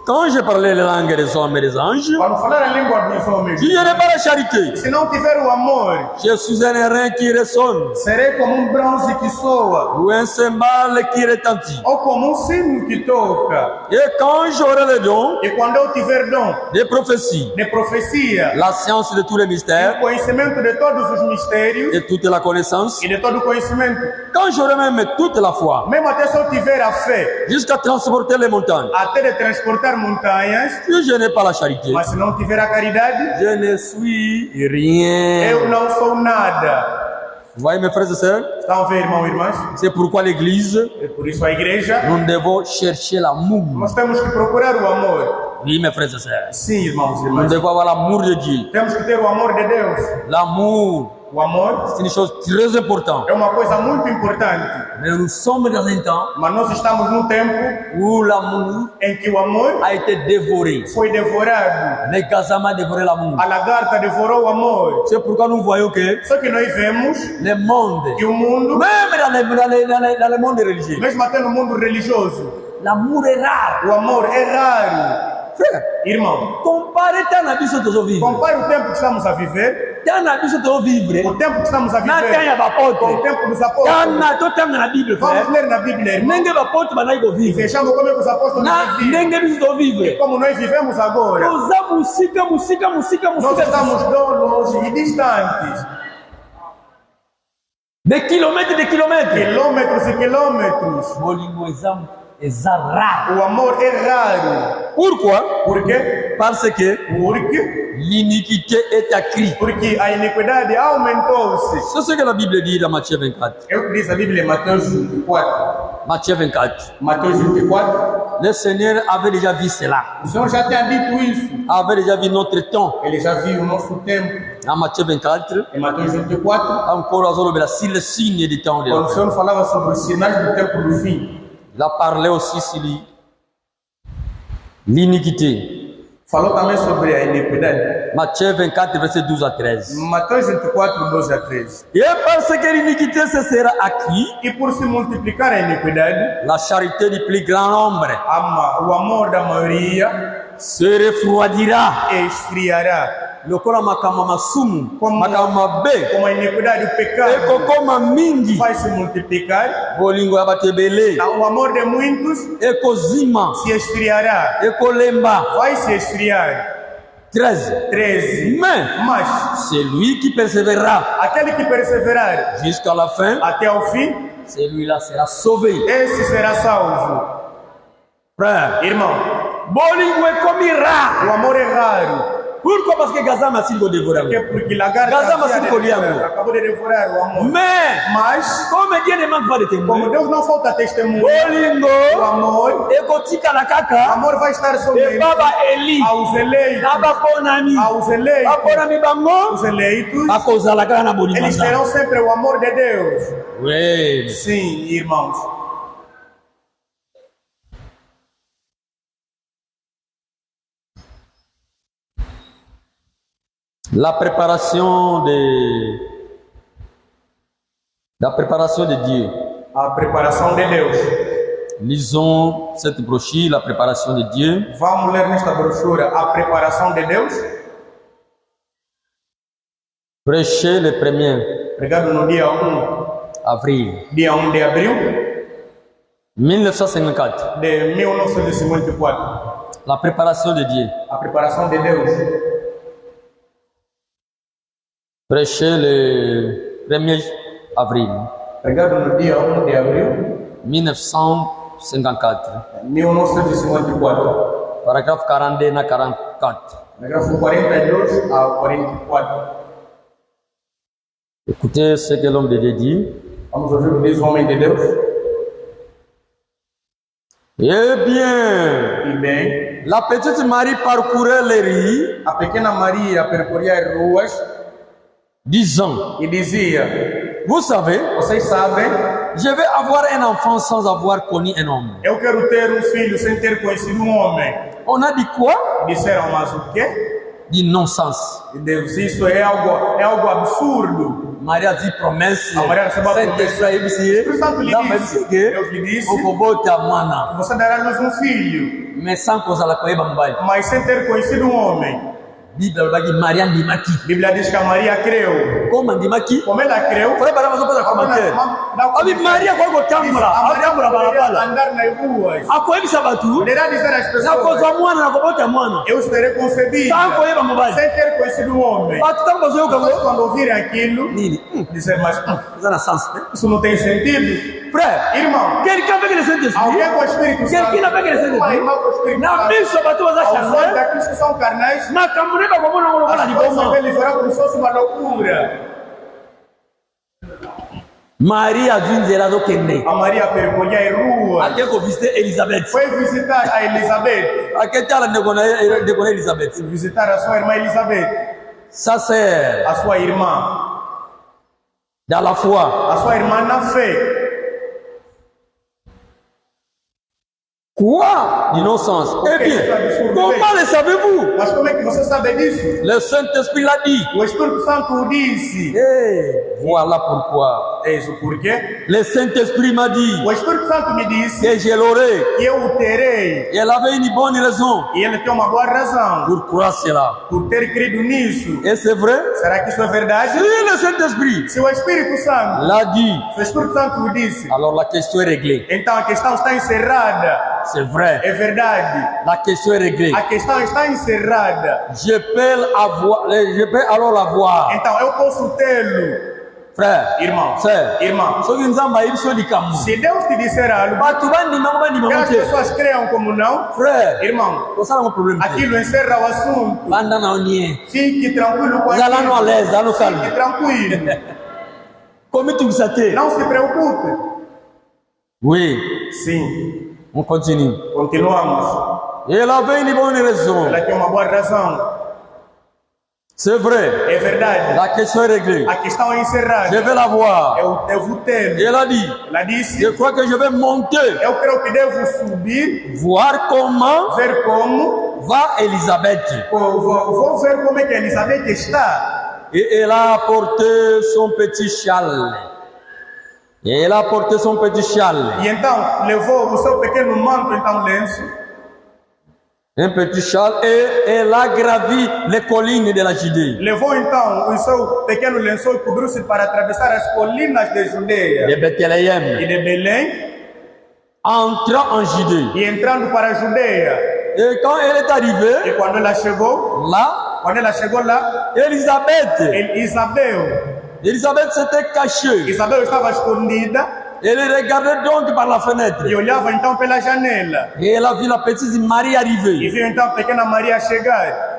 Quand je parlais les langues des hommes et des anges, Quando falar a língua dos homens, si je n'ai pas la charité, se não tiver o amor, je suis un airain qui résonne, serei como um bronze que soa, ou un cymbale qui retentit. ou como um sino que toca. Et quand j'aurai le don E quando eu tiver dom de prophétie, de profecia, la science de tous les o mystères conhecimento de todos os mistérios et toute la connaissance, e de todo o conhecimento, quand j'aurai même toute la foi, mesmo até se eu tiver a fé, jusqu'à transporter les montagnes, até de transportar montanhas, si je n'ai pas la charité, mas se não tiver a caridade, je ne suis rien. eu não sou nada. Vous voyez mes frères et sœurs, Estão a ver, irmãos e irmãs? c'est pourquoi l'Église, E por isso a igreja, nous devons chercher l'amour. nós temos que procurar o amor. Oui, mes frères et sœurs, Sim, irmãos e nous irmãs. devons avoir l'amour de Dieu. Temos que ter o amor de Deus. L'amour, O amor c'est une chose très importante. é uma coisa muito importante, Mais nous sommes dans un temps mas nós estamos num tempo où l'amour em que o amor a été dévoré. foi devorado. Les gazama a dévoré l'amour. A lagarta devorou o amor. C'est pourquoi nous voyons que Só que nós vemos le monde, que o mundo, même dans le monde religieux, mesmo até no mundo religioso, l'amour est rare. o amor é raro. Frère, Irmão, compare tant à biso tozo vivre. compare o tempo que estamos a viver, Tant à biso tozo vivre. o tempo que estamos a Na viver tanya com o bapote. tempo dos apóstolos. Kana to tanga na Bible, Vamos frère. ler na Bíblia, irmão. Nenge bapote banai ko vivre. Vejamos como é que os apóstolos Na viviam. nenge biso to vivre. Como nós vivemos agora. Toza musika. Nós estamos longe e distantes. Des kilomètres. Quilômetros e quilômetros. Bolingo eza rare. O amor é raro. Pourquoi? Por quê? Parce que Porque l'iniquité est accrue. Porque a iniquidade aumentou-se. C'est ce que la Bible dit dans Matthieu 24. É o que diz a Bíblia em Mateus 24. Matthieu 24. Mateus 24. Le Seigneur avait déjà vu cela. O Senhor já tinha dito isso. Avait déjà vu notre temps. Ele já viu o nosso tempo. Dans Matthieu 24, Em Mateus 24, encore sur le signe du temps de quando o la fin. Senhor falava sobre os sinais do tempo do fim, Il a parlé aussi sur l'iniquité. falou também sobre a iniquidade. Matthieu 24, verset 12 à 13. Mateus 24, 12 a 13. Et parce que l'iniquité se sera acquise, E por se multiplicar a iniquidade, la charité du plus grand nombre o amor da maioria se refroidira. esfriará. Lokola makama masumu, Como- makama mabe, Como a iniquidade, o pecado ekokoma mingi, vai se multiplicar, bolingo ya bato ebele, o amor de muitos ekozima, se esfriará. ekolemba. Vai se esfriar. 13. 13. Mas C'est lui qui persévérera aquele que perseverar jusqu'à la fin, até ao fim, celui-là sera sauvé. esse será salvo. Frère, Irmão, bolingo é comirá. o amor é raro. Pourquoi? Parce que Gazama s'il veut dévorer. Porque lagarta Gazama havia de se colhia, devorar, amor. acabou de devorar o amor. Mais, comme Dieu ne manque pas de Como témoins, Deus não falta testemunho, o bolingo, amor, ekotika na o kaka, amor vai estar e somente baba Eli, aos eleitos, abaponami, aos eleitos, aponami bango, os eleitos, akozala kaka na bolingo. eles terão sempre o amor de Deus. Oui. Sim, irmãos. La préparation de Dieu. A preparação de Deus. Lisons cette brochure, la préparation de Dieu. Vamos ler nesta brochura a preparação de Deus. Prêché le 1er Pregado no dia 1 avril de abril 1954. de 1954. La préparation de Dieu. A preparação de Deus. Prêché le 1er avril Pregado no dia 1 de abril 1954. 1954. Paragraphe 42 na 44. Parágrafo 42 a 44. Écoutez ce que l'homme de Dieu dit. Vamos ouvir o que diz o homem de Deus. Eh bien, E bem, la petite Marie parcourait les rues, a pequena Maria percorria as ruas disant, e dizia: vous savez, vocês sabem, je vais avoir un enfant sans avoir connu un homme. eu quero ter um filho sem ter conhecido um homem. On a dit quoi? Disseram, mas o quê? Dit non-sens. Isso é algo absurdo. Maria dit promesse. A Maria recebeu a promessa. Espírito Santo lhe disse, Deus lhe disse, okobota mwana, você dará nos um filho, mais sans kozala koyeba mobali. mas sem ter conhecido um homem. Bible alobaki Maria ndimaki. A Bíblia diz que a Maria creu. Comme ndimaki? Como ela creu, Fala para você fazer commentaire. Abi Maria kwa kotambula, atambula balabala. andar nas ruas. Akoyebisa batu, Poderá dizer às na pessoas: kozwa mwana na kobota mwana. eu serei concebida Sans koyeba mobali. sem ter conhecido um homem. Batu tango bazoyoka Mas ngo. quando ouvirem aquilo, Nini? dizer, mas Ça na sens, né? isso não tem sentido. Frère, Irmão, quelqu'un avec le Saint-Esprit. alguém com o Espírito Santo, Quelqu'un avec le uma Saint-Esprit. irmã com o Espírito Na Santo, biso batu baza aos olhos chargé. daqueles que são carnais, Makamune bakomona ngo lokola as coisas liboma. que eles verão como se fosse uma loucura. Maria vinzela zokende. A Maria percorria as ruas, Ake ko visiter Elisabeth. foi visitar a Elizabeth, Ake tala ndekona Elisabeth. visitar a sua irmã Elizabeth, Sa sœur, a sua irmã, dans la foi. a sua irmã na fé. Quoi? D'innocence. Eh bien, comment le savez-vous? Mas como é que você sabe disso? Le Saint-Esprit l'a dit. O Espírito Santo o disse. Voilà pourquoi. Eis o porquê. Le Saint-Esprit m'a dit O Espírito Santo me disse que je l'aurai. que eu o terei. Et elle avait une bonne raison E ele tem uma boa razão pour croire cela. por ter crido nisso. Et c'est vrai? Será que isso é verdade? Si le Saint-Esprit Se o Espírito Santo, l'a dit, se o Espírito Santo o disse, alors la question est réglée. então a questão está encerrada. C'est vrai. É verdade. La question est réglée. A questão está encerrada. Je peux alors l'avoir. Então eu posso tê-lo. Frère, Irmão, sœur, irmão, soki nzambe ayebi likambo se Deus te disser algo, bato bandimamo que as te. pessoas creiam como não, Frère, irmão, tosala ngo problème te. aquilo encerra o assunto. Banda na onie. Fique tranquilo com Zala no à aquilo. l'aise, zala no calme. Fique tranquilo. Komi tungisa te. Não se preocupe. Oui, Sim, on continue. continuamos. Elle avait une bonne raison. Ela tem uma boa razão. C'est vrai. É verdade. La question est réglée. A questão é encerrada. Je vais la voir. Eu vou tê-lo. Elle a dit, Ela disse, je crois que je vais monter, eu creio que devo subir, voir comment ver como, va Elisabeth. vou ver como é que Elizabeth está. Et elle a apporté son petit châle. Et elle a apporté son petit châle. E então levou o seu pequeno manto, então lenço, Un petit châle. Et elle a gravi les collines de la Judée. levou então o seu pequeno lençol e cobriu-se para atravessar as colinas de Judeia De e Bethléem. de Belém, Entrant en Judée. e entrando para a Judeia. Et quand elle est arrivée, E quando ela chegou, là, Quando ela chegou lá, Elisabeth Isabel s'était cachée. Isabel estava escondida Elle regardait donc par la fenêtre. e olhava então pela janela. Et elle a vu la petite Marie E arriver. viu então a pequena Maria chegar.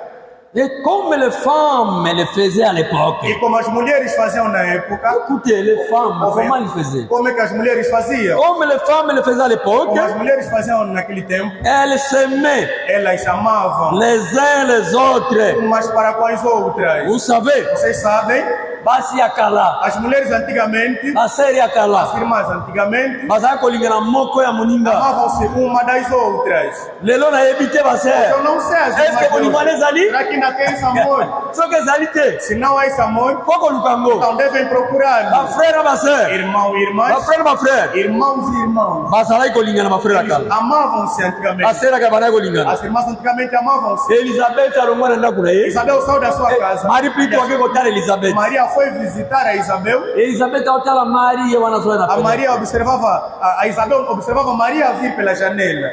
Et comme les femmes le faisaient à l'époque. E como as mulheres faziam na época, Écoutez, les femmes, comment elles faisaient? como é que as mulheres faziam? Comme les femmes le faisaient à l'époque, Como as mulheres faziam naquele tempo, elles s'aimaient elas chamavam les uns les autres. umas para com as outras. Vous savez, Vocês sabem, basi yakala, as mulheres antigamente, baseri yakala, as irmãs antigamente, bazaka kolingana moko ya moninga. amavam-se uma das outras. Lelo na yebite baser. Eu não sei as Est-ce que bolingwana ezali? será que ainda tem esse amor? Soki ezali te, Se não há esse amor, foko lukango. então devem procurar Bafrère na baseur, irmão e irmãs, bafrère na bafrère, irmãos e irmãos. bazalaki kolingana bafrère Eles yakala. amavam-se antigamente. Baseraka bazalaki kolingana. As irmãs antigamente amavam-se. Elisabeth alongwa na ndako na ye. Isabel saiu da sua casa. Marie plutôt ake kotala Elisabeth. Maria foi visitar a Isabel. Elisabeth aotala Marie wana zoya na A fenêtre. Maria observava, a Isabel observava Maria vir pela janela.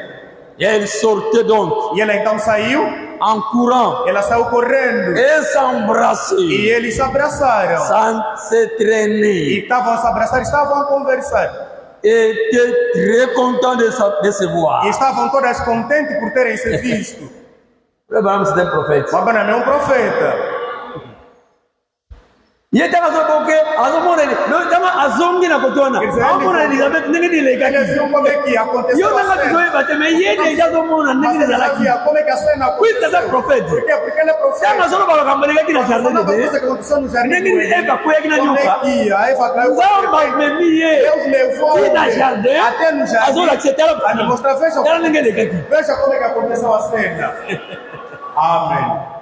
Et elle sortait donc E ela então saiu, en courant ela saiu correndo. et s'embrasser, E eles se abraçaram. sans se E traîner. estavam a se abraçar, estavam a conversar. Était très content de se voir. E estavam todas contentes por terem se visto. Abraham c'était un prophète. O Abraão é um profeta. Ye tanga so boke azomona ni no tanga azongi na kotona. Amona Elisabeth ndenge ni Ele lekaki. viu como é que aconteceu Yo a nanga cena. bizoye bateme ye ne jazomona Mas ndenge ni ele zalaki. sabia como é que a cena Oui, c'est un aconteceu. prophète. Por quê? Porque ele é Tanga profeta. so ba kambaleka kina jardin Uma de. coisa que aconteceu no jardim Ndenge do ni Éden. Eva kuya kina Como é nyoka. que ia? A Eva caiu. Nzamba memi ye. Deus levou Tina jardin. até no jardim. Azola ksetela. A mostrar, veja Ela ndenge lekaki. veja como é que aconteceu a cena. Amém.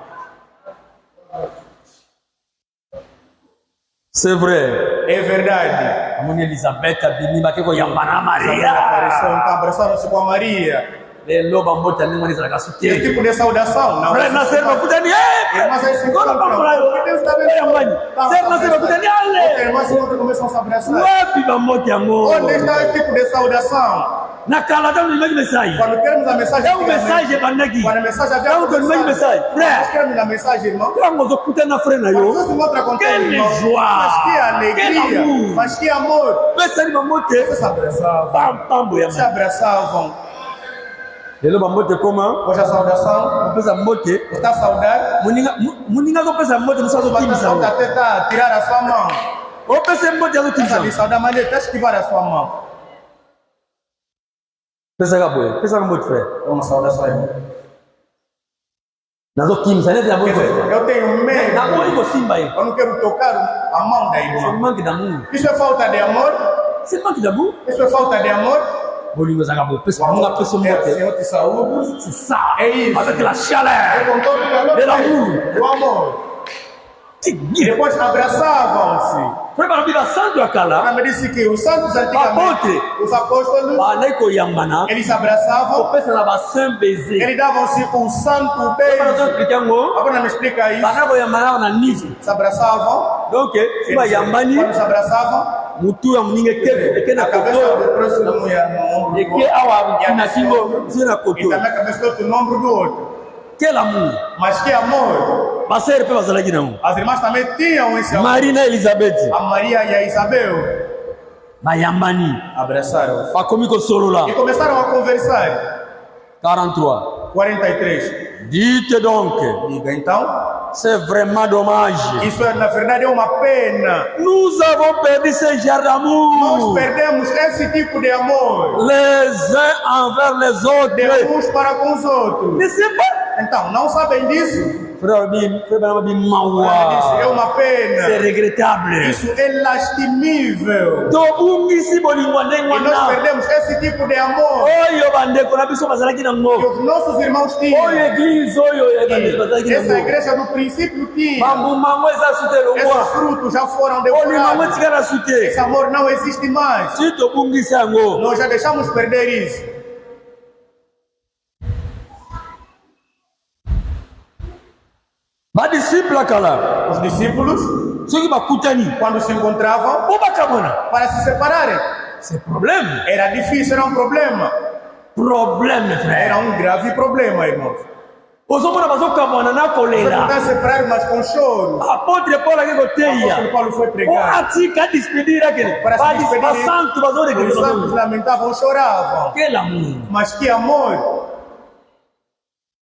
C'est vrai. É verdade. Amoni Elisabeth abini bakeko yambana Isabel apareceu, Maria. então abraçaram-se com a Maria. Lelo bambota ndenge ni zalaka Que soutien. tipo de saudação? Não. Frère Nasser bakutani eh. Irmãs aí se Ngona pamula yo. Deus está Eh yambani. Frère Nasser bakutani ale. Irmãs e outras começam a se abraçar. Wapi bambota yango? Onde está esse tipo de saudação? Na kala tamu nimaki message. Quando queremos a mensagem, É um message bandaki. quando a mensagem havia Tanto que não mensagem. Frère. nós queremos a mensagem, irmão. Tango zokutana frère na Mas yo. você se mostra contente, Quelle irmão. joie. Mas que Quel alegria. amour. Mas que amor. Pesa ni bambote. Vocês se abraçavam. Pam pambo Se yamba. abraçavam. Lelo bambote koma. Hoje a saudação Pesa mbote. está saudade. Muninga zo pesa mbote musa zo Mas a kimisa. saudade até está a tirar a sua mão. O pesa mbote zo Essa kimisa. de saudade, mas ele está a esquivar a sua mão. Pesa kaboye. Pesa mbote frère. É uma saudação aí. Nazo kimisa ne ya Quer mbote. dizer, eu tenho medo. Na moni ko simba yi. Eu não quero tocar a mão da C'est irmã. manque d'amour. Isso é falta de amor? C'est manque d'amour. Isso é falta de amor? Bolingo zaka bo. Pesa O munga amor pesa é o mbote. Senhor te saúde. C'est ça. É isso. Avec la É chaleur. com todo o calor De l'amour. do amor. E depois abraçavam-se. Frère Barabida santo akala. Ela me disse que os santos antigamente, os apóstolos, Banai ko yambana. eles se abraçavam, Pesa na ba saint baiser. eles davam-se um santo Para beijo. zo expliquer ngo. Agora me explica isso. Banai ko yambana na nizi. Se abraçavam, Donc, iba yambani quando se abraçavam, mutu ya muninga ke na a cabeça koto. do próximo ia no ombro do Eke outro. awa E a na nesse kingo ombro, zina e koto. também a cabeça do outro no ombro do outro. Quel amour. Mas que amor! Basere pe bazalaki nango. As irmãs também tinham esse amor. Marie na Elisabeth A Maria e a Isabel bayambani abraçaram-se bakomi kosolola. e começaram a conversar. 43. 43. Dites donc, Diga então, c'est vraiment dommage. isso é, na verdade é uma pena. Nous avons perdu ce genre Nós d'amour. perdemos esse tipo de amor Les uns envers les de autres. uns para com os outros. Ne sais pas. Então, não sabem disso? Frère Babi Ela disse, é Mawa. uma C'est pena. regrettable. Isso é lastimível. Tobungisi bolingo E nós ndengwana. perdemos esse tipo de amor Oyo bandeko na biso bazalaki que nango. os nossos irmãos Oyo tinham. église oyo ya bandeko bazalaki Essa nango. igreja do princípio tinha. Bambumango eza sute Esses longwa. frutos já foram Olingo devorados. tikala sute. Esse amor não existe mais. Si tobungisi yango. Nós já deixamos perder isso. Badisciple akala. Os discípulos, Soki bakutani. quando se encontravam, Po bakamona. para se separarem, C'est problème. era difícil, era um problema. Problème, Era frère. um grave problema, irmãos. ozomona bazokamwana na Você kolela está separado, mas com choro. apôtre Paulo O akekoteya apóstolo Paulo foi po pregar. atika despedir aquele Para se despedir, basanto os bazorekele santos lamentavam, choravam. quel amour Mas que amor!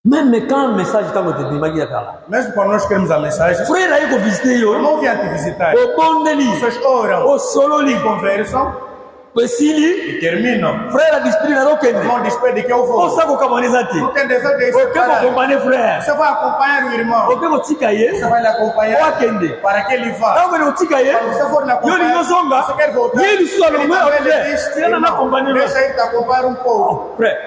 même quand message ntango tebimaki ya kala Mesmo quando nós queremos a mensagem, frère ayi kovisite eu yo não vim te visitar. obondeli Vocês oram, osololi conversam pesili e terminam. frère adesprit nazokende Irmão, despede que eu vou. osa kokamaneza te Não tem desejo de ir oke separar. kokompane frère Você vai acompanhar o irmão. oke kotika ye Você vai lhe acompanhar wakende para que ele vá. ntango ene kotika ye Quando você for na yo acompanhar, lingozonga você quer voltar. ye lisusu Ele alongwe também lhe frère diz, tirana na irmão, kompane deixa ele te acompanhar um pouco. frère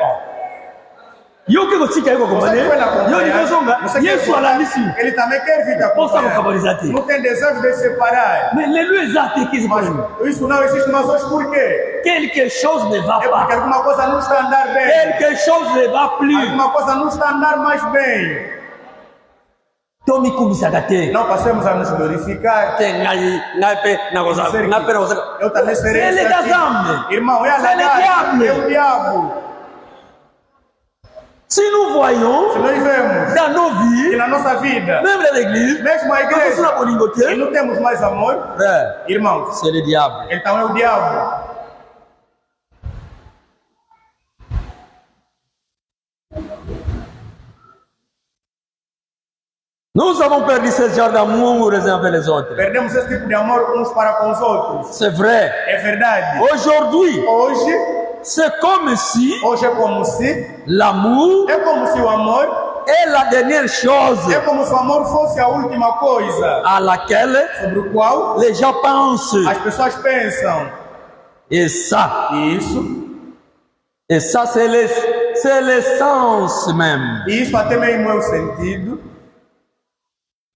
yo oke kotika ye kokompane Você foi lá yo acompanhar. lingozonga Você quer yesu voltar. alandisi Ele também quer vir te osa acompanhar. kokamaniza te Não tem desejo de separar. mais lelo eza te kisi Mas mponi isso não existe, mas hoje por quê? quelque chose ne va É porque pas alguma coisa não está a andar bem. quelque chose ne va plus Alguma coisa não está a andar mais bem. tomikumisaka te Não passemos a nos glorificar. te ngai pe nakozala ngai pe nakozala Eu também serei C'est esse le aqui. gazambe. Irmão, é a C'est le lagada, diable. é o diabo. si nous voyons Se nós vemos dans nos que vies na nossa vida, même dans l'église mesmo a quand on igreja, na bolingo e te não temos mais amor, frère irmãos, c'est le diable então é o diabo. nous avons perdu ce genre d'amour les uns avec les autres Perdemos esse tipo de amor uns para com os outros. c'est vrai É verdade. aujourd'hui Hoje c'est comme si é como se, l'amour é como se o amor, est la dernière chose é como se o amor fosse a última coisa à laquelle sobre o qual les gens pensent as pessoas pensam. et ça c'est l'essence même E isso até mesmo é o sentido.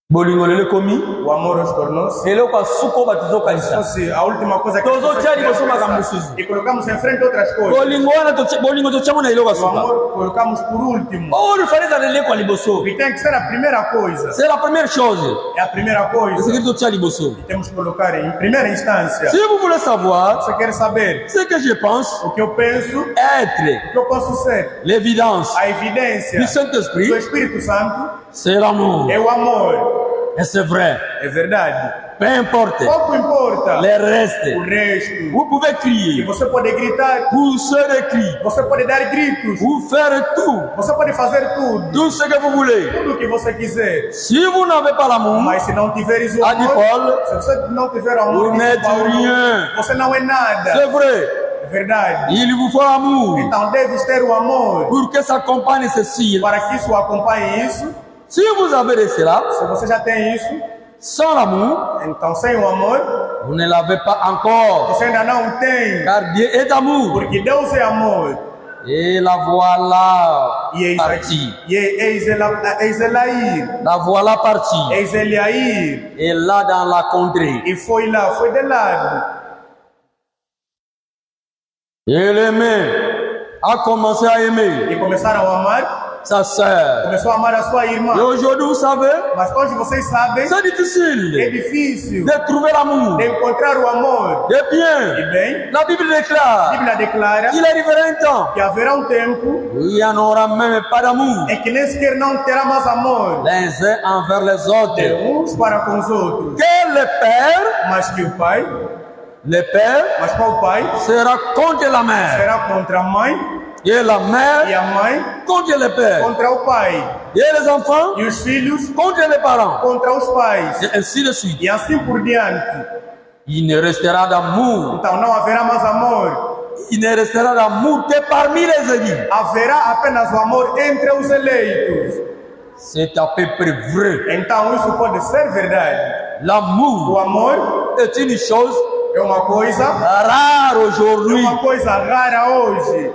bolingo lelo komi O amor hoje tornou-se eloko asuko batizokanisa fosse a última coisa que Tozo as pessoas tchali queriam bosoma pensar. kamusuzu. E colocamos em frente outras coisas. bolingo wana bolingo totyamo na eloko O asuka amor colocamos por último. oyo fale ezala eleko ya liboso E tem que ser a primeira coisa. c'est la première chose É a primeira coisa esekeli totya liboso que temos que colocar em primeira instância. si vous voulez savoir Você quer saber ce que je pense o que eu penso, être o que eu posso ser? l'évidence A evidência du Saint-Esprit do Espírito Santo c'est l'amour é o amor. et c'est vrai É verdade. peu importe Pouco importa le o reste resto. vous pouvez E crier você pode gritar, pousser des cris você pode dar gritos, vous faire tout você pode fazer tudo. tout ce que vous voulez Tudo o que você quiser. si vous n'avez pas l'amour Mas se não tiveres o a dit amor, Paul se você não tiver o amor, vous disse n'êtes Paulo, rien. você não é c'est nada. vrai É verdade. il vous faut l'amour Então deves ter o amor pour que ça accompagne ceci. para que isso acompanhe isso. Si vous avez de cela, Se você já tem isso, sans l'amour, então sem o amor, vous ne l'avez pas encore. você ainda não tem. Car Dieu est amour. Porque Deus é amor. Et la voilà E eis partie. aqui. E eis ela ir. La voilà partie. Eis ele a ir. Et là dans la contrée. E foi lá, foi de lado. Et l'aimé a commencé à aimer E começaram a amar. sa sœur. Começou a amar a sua irmã. Et aujourd'hui, vous savez, Mas hoje vocês sabem, c'est é difficile difícil de trouver l'amour. de encontrar o amor. Eh E bien, bem, la Bible a déclare Bíblia declara qu'il arrivera un temps que haverá um tempo où il n'y en aura même pas d'amour em que nem sequer não terá mais amor les uns envers les de autres. uns para com os outros. Que le père, Mas que o pai, mas qual pai sera contre la mère será contra a mãe et la e mère a mãe contre le père contra o pai et les enfants e os filhos contre les parents contra os pais et ainsi de suite. e assim por diante. Il ne restera d'amour, Então não haverá mais amor. il ne restera d'amour que parmi les élus. Haverá apenas o amor entre os eleitos. C'est à peu près vrai. Então isso pode ser verdade. O L'amour amor est une chose é uma coisa, rare é aujourd'hui. uma coisa rara hoje.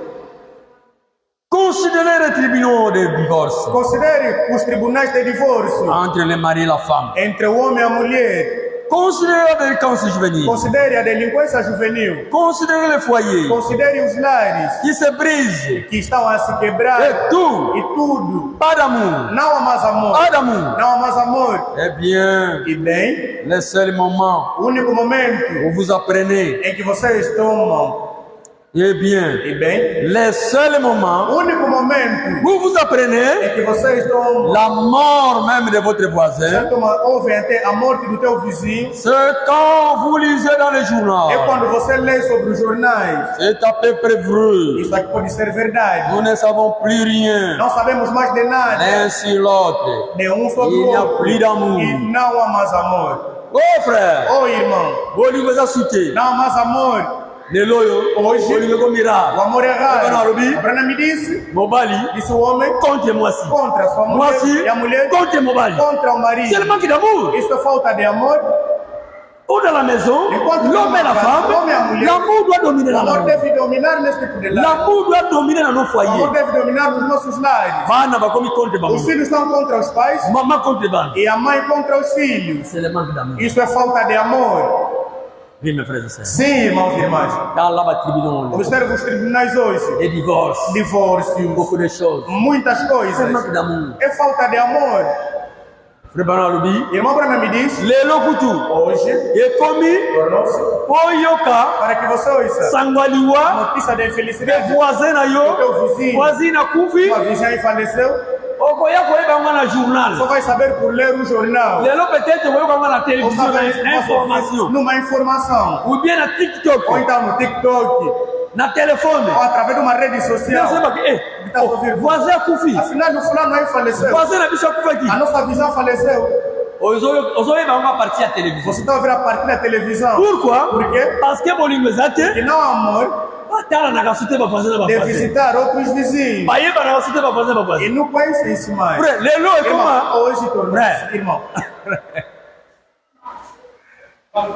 Considérez les tribunaux de divorce Considere os tribunais de divórcio entre le mari et la femme. entre o homem e a mulher. Considérez la délinquance juvénile. Considere a delinquência juvenil. Considérez les foyers Considere os lares qui se brisent. que estão a se quebrar Et tout. e tudo. Pas d'amour. Não há mais amor. Pas d'amour. Não há mais amor. Eh bien, E bem, le seul moment o único momento où vous apprenez em que vocês tomam Eh bien, E bem, les seuls moments o único momento où vous apprenez é que vocês estão la mort même de votre voisin, ouvem até a morte do teu vizinho, c'est quand vous lisez dans les é journaux. quando você lê sobre os jornais. C'est à peu près vrai. Isso aqui pode ser verdade. Nous ne savons plus rien. Não sabemos mais de nada, L'un sur l'autre. nenhum sobre Il o n'y a outro. plus d'amour. E não há mais amor. Oh frère, Oh irmão, vous lui avez cité. não há mais amor. Hoje, Hoje, vous lui avez o miracle. amor é raro. Arubi. A Brana me disse Mobali, o homem contre moi si. contra sua Moi mulher si, e a mulher contre Mobali. contra o marido. C'est le manque d'amour. Isso é falta de amor. Ou dans la maison, l'homme et la femme, l'amour doit dominer O la amor maison. deve dominar nesse tipo de lar. L'amour doit dominer dans nos O foyers. amor deve dominar nos nossos lares. Bana bakomi contre Os bango. filhos estão contra os pais Maman contre bana. e a mãe contra os filhos. C'est le manque d'amour. Isso é falta de amor. Oui, mes frères et sœurs. Sim, irmãos e irmãs. Dans la tribunal, Observe os tribunais hoje. les divorces, Divórcios, beaucoup de choses. muitas C'est le coisas. manque d'amour. É falta de amor. Frère Bana Lubi, Irmão Brana me diz, les lokutu, hoje, et commis, tornou-se poyoka, para que você ouça sangwaliwa, notícia de des infelicidade. voisins na O yo, teu vizinho, voisine na kufi, sua vizinha aí faleceu, okoya koyeba ngo na só journal. vai saber por ler um jornal. Lelo peut-être koyeba ngo na Ou télévision saber na information. numa informação. Ou bien na TikTok, Ou então no TikTok, na telefone. ou através de uma rede Você social. sabe que voisin kufi, Afinal, o fulano aí faleceu. voisin na bicho kufi aqui. A nossa vizinha faleceu. Ozoyeba ngo a partir à télévision. Você está a ver a partir da televisão. Pourquoi? Por quê? Parce que bolingo ezate, E não há amor batala na kasute ba voisin na ba de voisin. visitar outros vizinhos. Bayeba na kasute ba voisin ba E voisin. não conhecem-se mais. Frère, lelo e Irmão, comment? hoje tornou-se, irmão.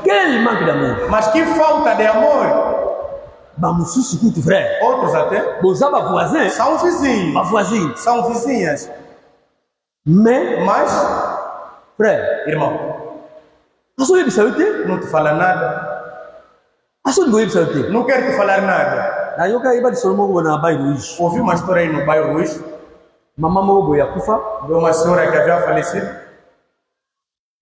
Quel manque d'amour. Mas que falta de amor. Ba mususu kutu frère. Outros até Boza ba voisin, são ba vizinhos. voisine. São vizinhas. Mais Mas, frère, irmão, aso yebisa yo te? não te fala nada. Aso ngo yebisa yo te? Não quero te falar nada. Na yoka yeba di solo moko na bayi ruish. Ouvi uma história aí no bairro Luiz. Mama moko boya kufa. De uma senhora que havia falecido.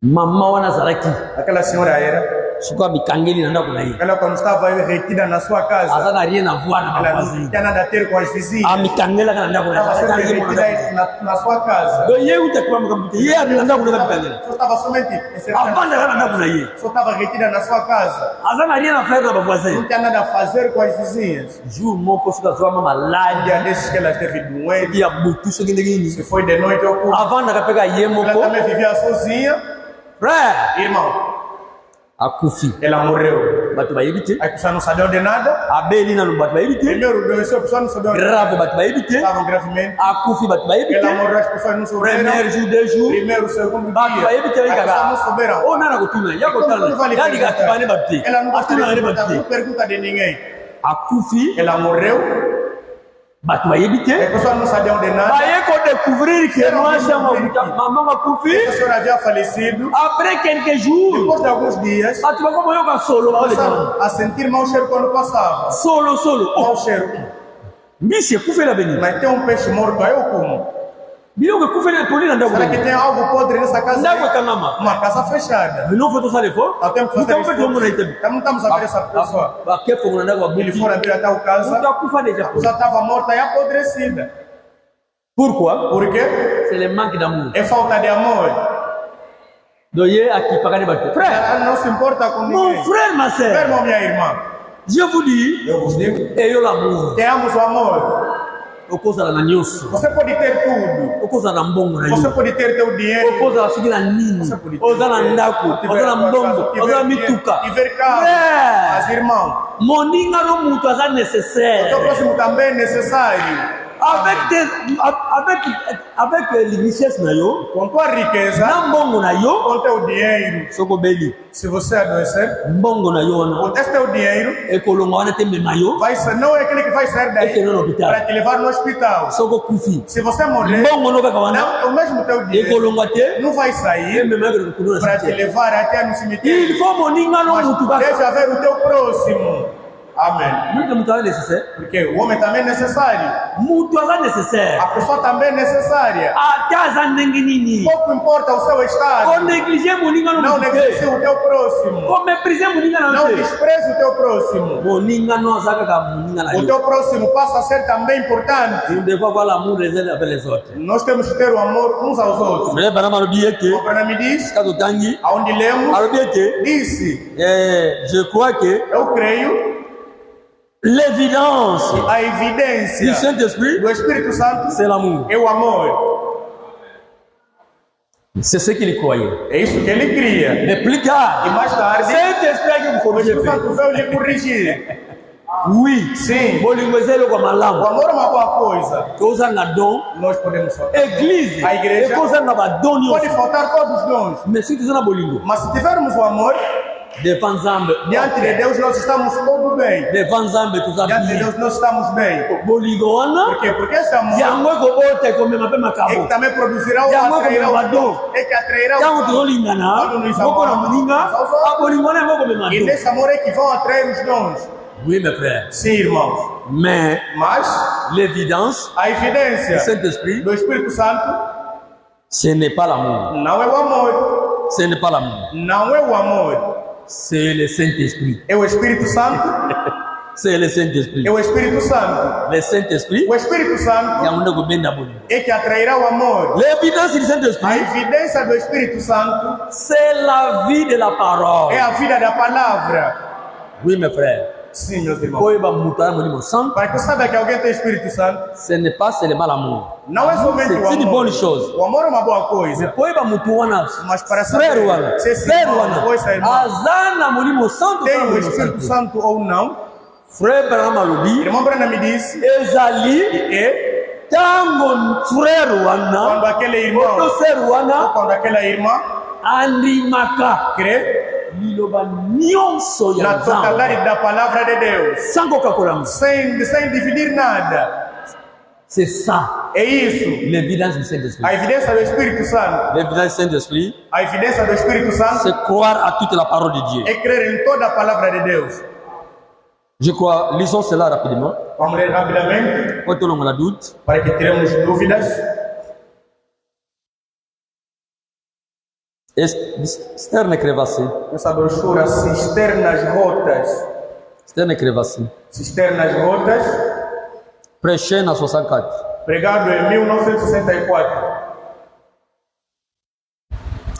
Mama wana zalaki. Aquela senhora era. Suka mikangeli na ndako na ye. Ela quando estava aí retida na sua casa. Aza na rien à voir na ba Ela não voisin. tinha nada a ter com as vizinhas. Amikangela kana ndako na Estava ye. sempre Aza ye mo na retida ndako. aí na sua casa. Do ye uta kwa mkamute. Ye abi na ndako na mikangela. Só estava somente encerrada. Avanda kana ndako na ye. Só estava retida na sua casa. Aza na rien à faire na ba voisin. Não tinha nada a fazer com as vizinhas. Jour moko suka zwa mama Um malade. dia desses que ela esteve doente. Ya butu soki ndenge Se ni. foi de noite ou curto. Avanda kapeka ye Ela moko. também vivia sozinha. Frère, Irmão, akufi. ela morreu. Bato bayebi te. A pessoa não sabia de nada. Abeli na no bato bayebi te. Primeiro doençou, a pessoa não sabia de nada. Grave bato bayebi te. Estavam gravemente. Akufi bato bayebi Ela te. morreu, as pessoas não souberam. Premier jour, deux jours. Primeiro, segundo Bato bayebi te dia. As pessoas não kaka. souberam. O nana kotuna. Ya Como kotana. vale Ya liga perguntar? kibane bato te. Ela não gosta Atuna de ngane bato perguntar, não te. pergunta de ninguém. Akufi Ela morreu. bato bayebi As te. pessoas não sabiam de nada. Baye ko découvrir que moi maman akufi. A senhora havia falecido. Après quelques jours. Depois de alguns dias, Bato bako moyoka solo ba le começaram a sentir mau cheiro quando passava. Solo solo. Oh, Mau cheiro. mbisi ekufela beni. Mas tem um peixe morto aí, eu como. Biloko ekufela poli na ndako. Será que tem algo podre nessa casa? Ndako ekangama. Uma casa fechada. Mais non faut ça le fort. Nós temos que fazer Então pete mona isso. ite. Não estamos a ver essa pessoa. Ba kefo na ndako Ele abuli. for abrir até o casa, Uta kufa deja. a pessoa estava morta e apodrecida. Pourquoi? Por quê? C'est le manque d'amour. É falta de amor. Doye akipakane bato. Frère, Ela não se importa com mon ninguém. frère, ma Meu sœur, irmão, minha irmã, je vous dis, eu vos digo, eyo l'amour. tenhamos o amor. Okozala na nyonso. Você pode ter tudo. Okozala na mbongo na Você yo. pode ter teu dinheiro. Okozala soki na nini. Você pode ter Oza na ndako. Oza na mbongo. Oza na mituka. Tiver carro. Frère, Mas, irmão, moninga no mutu aza o teu nécessaire. próximo também é necessário. Avec les richesses na yo, Com tua riqueza, na mbongo na yo, com teu dinheiro. soko beli. Se você adoecer, Mbongo na yo wana. com esse teu dinheiro, Ekolonga wana te mema yo. vai ser, não é aquele que vai sair daí É que não no hospital. para te levar no hospital. Soko kufi. Se você morrer, Mbongo no kaka wana. não, o mesmo teu dinheiro Ekolonga te. não vai sair Mema yo kuno para na te cité. levar até no Il cemitério. faut moninga no Mas mutu deve kaka. haver o teu próximo. Amém. Muito muito é necessário. Porque o homem também é necessário. Muito é necessário. A pessoa também é necessária. Até as andenguinini. Pouco importa o seu estado. Ou negliger moninga Não no negligencie o teu próximo. ou méprisé moninga Não não. despreze o teu próximo. Moninga não zaga ka moninga na O yo. teu próximo passa a ser também importante. Nous devons avoir l'amour les uns avec les autres. Nós temos que ter o amor uns aos outros. Mais banama no billet O Brana me diz, kato tangi. aonde lemos, Alors bien que disse, je crois que eu creio, l'évidence a du evidência Saint-Esprit, do Espírito Santo c'est l'amour. é o amor. C'est ce qu'il croyait. É isso que ele cria. Mais plus E tard, mais tarde, Saint-Esprit que vous o Espírito corrigez. Santo veio lhe corrigir. Oui. Sim, Bolingo ezelo kwa o malamu. amor é uma boa coisa. Koza na don. Nós podemos faltar. Église. A igreja E koza na badoni. pode faltar todos os dons. Mais si tu na bolingo. Mas se tivermos o amor, Devant Zambe. diante de Deus nós estamos todos bem. Devant Zambe tu Diante de zabi. Deus nós estamos bem. Bolingo wana. Por quê? Porque esse amor Yango ko bote ko me mape é que makabo. também produzirá o Yango ko me atrairá o badon. é que atrairá Yango o to lingana. Moko na moninga. A bolingo na moko me E mando. nesse amor é que vão atrair os dons. Oui mes frères. Sim, irmãos. Mais Mas l'évidence a du evidência Saint-Esprit, do Espírito Santo ce n'est pas l'amour. não é o amor. Ce n'est pas l'amour. Não é o amor. C'est le Saint-Esprit. É o Espírito Santo. C'est le Saint-Esprit. É o Espírito Santo. Le Saint-Esprit, O Espírito Santo yango ko benda bolingo. é que atrairá o amor. L'évidence du A Saint-Esprit, evidência do Espírito Santo c'est la vie de la parole. é a vida da palavra. Oui mes frères. Sim, meus irmãos. Koyeba mutana molimo santo, Para que saiba que alguém tem Espírito Santo, ce n'est pas seulement l'amour. não é somente o C'est une bonne amor. chose. O amor é uma boa coisa. Koyeba mutu wana, Mas para frère saber wana, se esse frère irmão wana, ou essa irmã azana molimo santo, tem kana o molimo Espírito santo. Santo ou não, Frère Branham alobi, irmão Brana me disse ezali que tango frère wana, quando aquele oto irmão sœur ou wana, quando aquela irmã andimaka crê liloba nyonso na ya Nzambe. totalidade da palavra de Deus, Sango kakolamu. sem dividir nada. C'est ça, É isso. l'évidence du Saint-Esprit. A evidência do Espírito Santo. L'évidence du Saint-Esprit, A evidência do Espírito Santo c'est croire à toute la parole de Dieu. é crer em toda a palavra de Deus. Je crois, lisons cela rapidement. Vamos ler rapidamente Quand on a doute, para que tiremos dúvidas. Sterne crevassé, Essa brochura Cisternas Rotas. Sterne crevassé. Cisternas Rotas, Prêché na 64. pregado em 1964.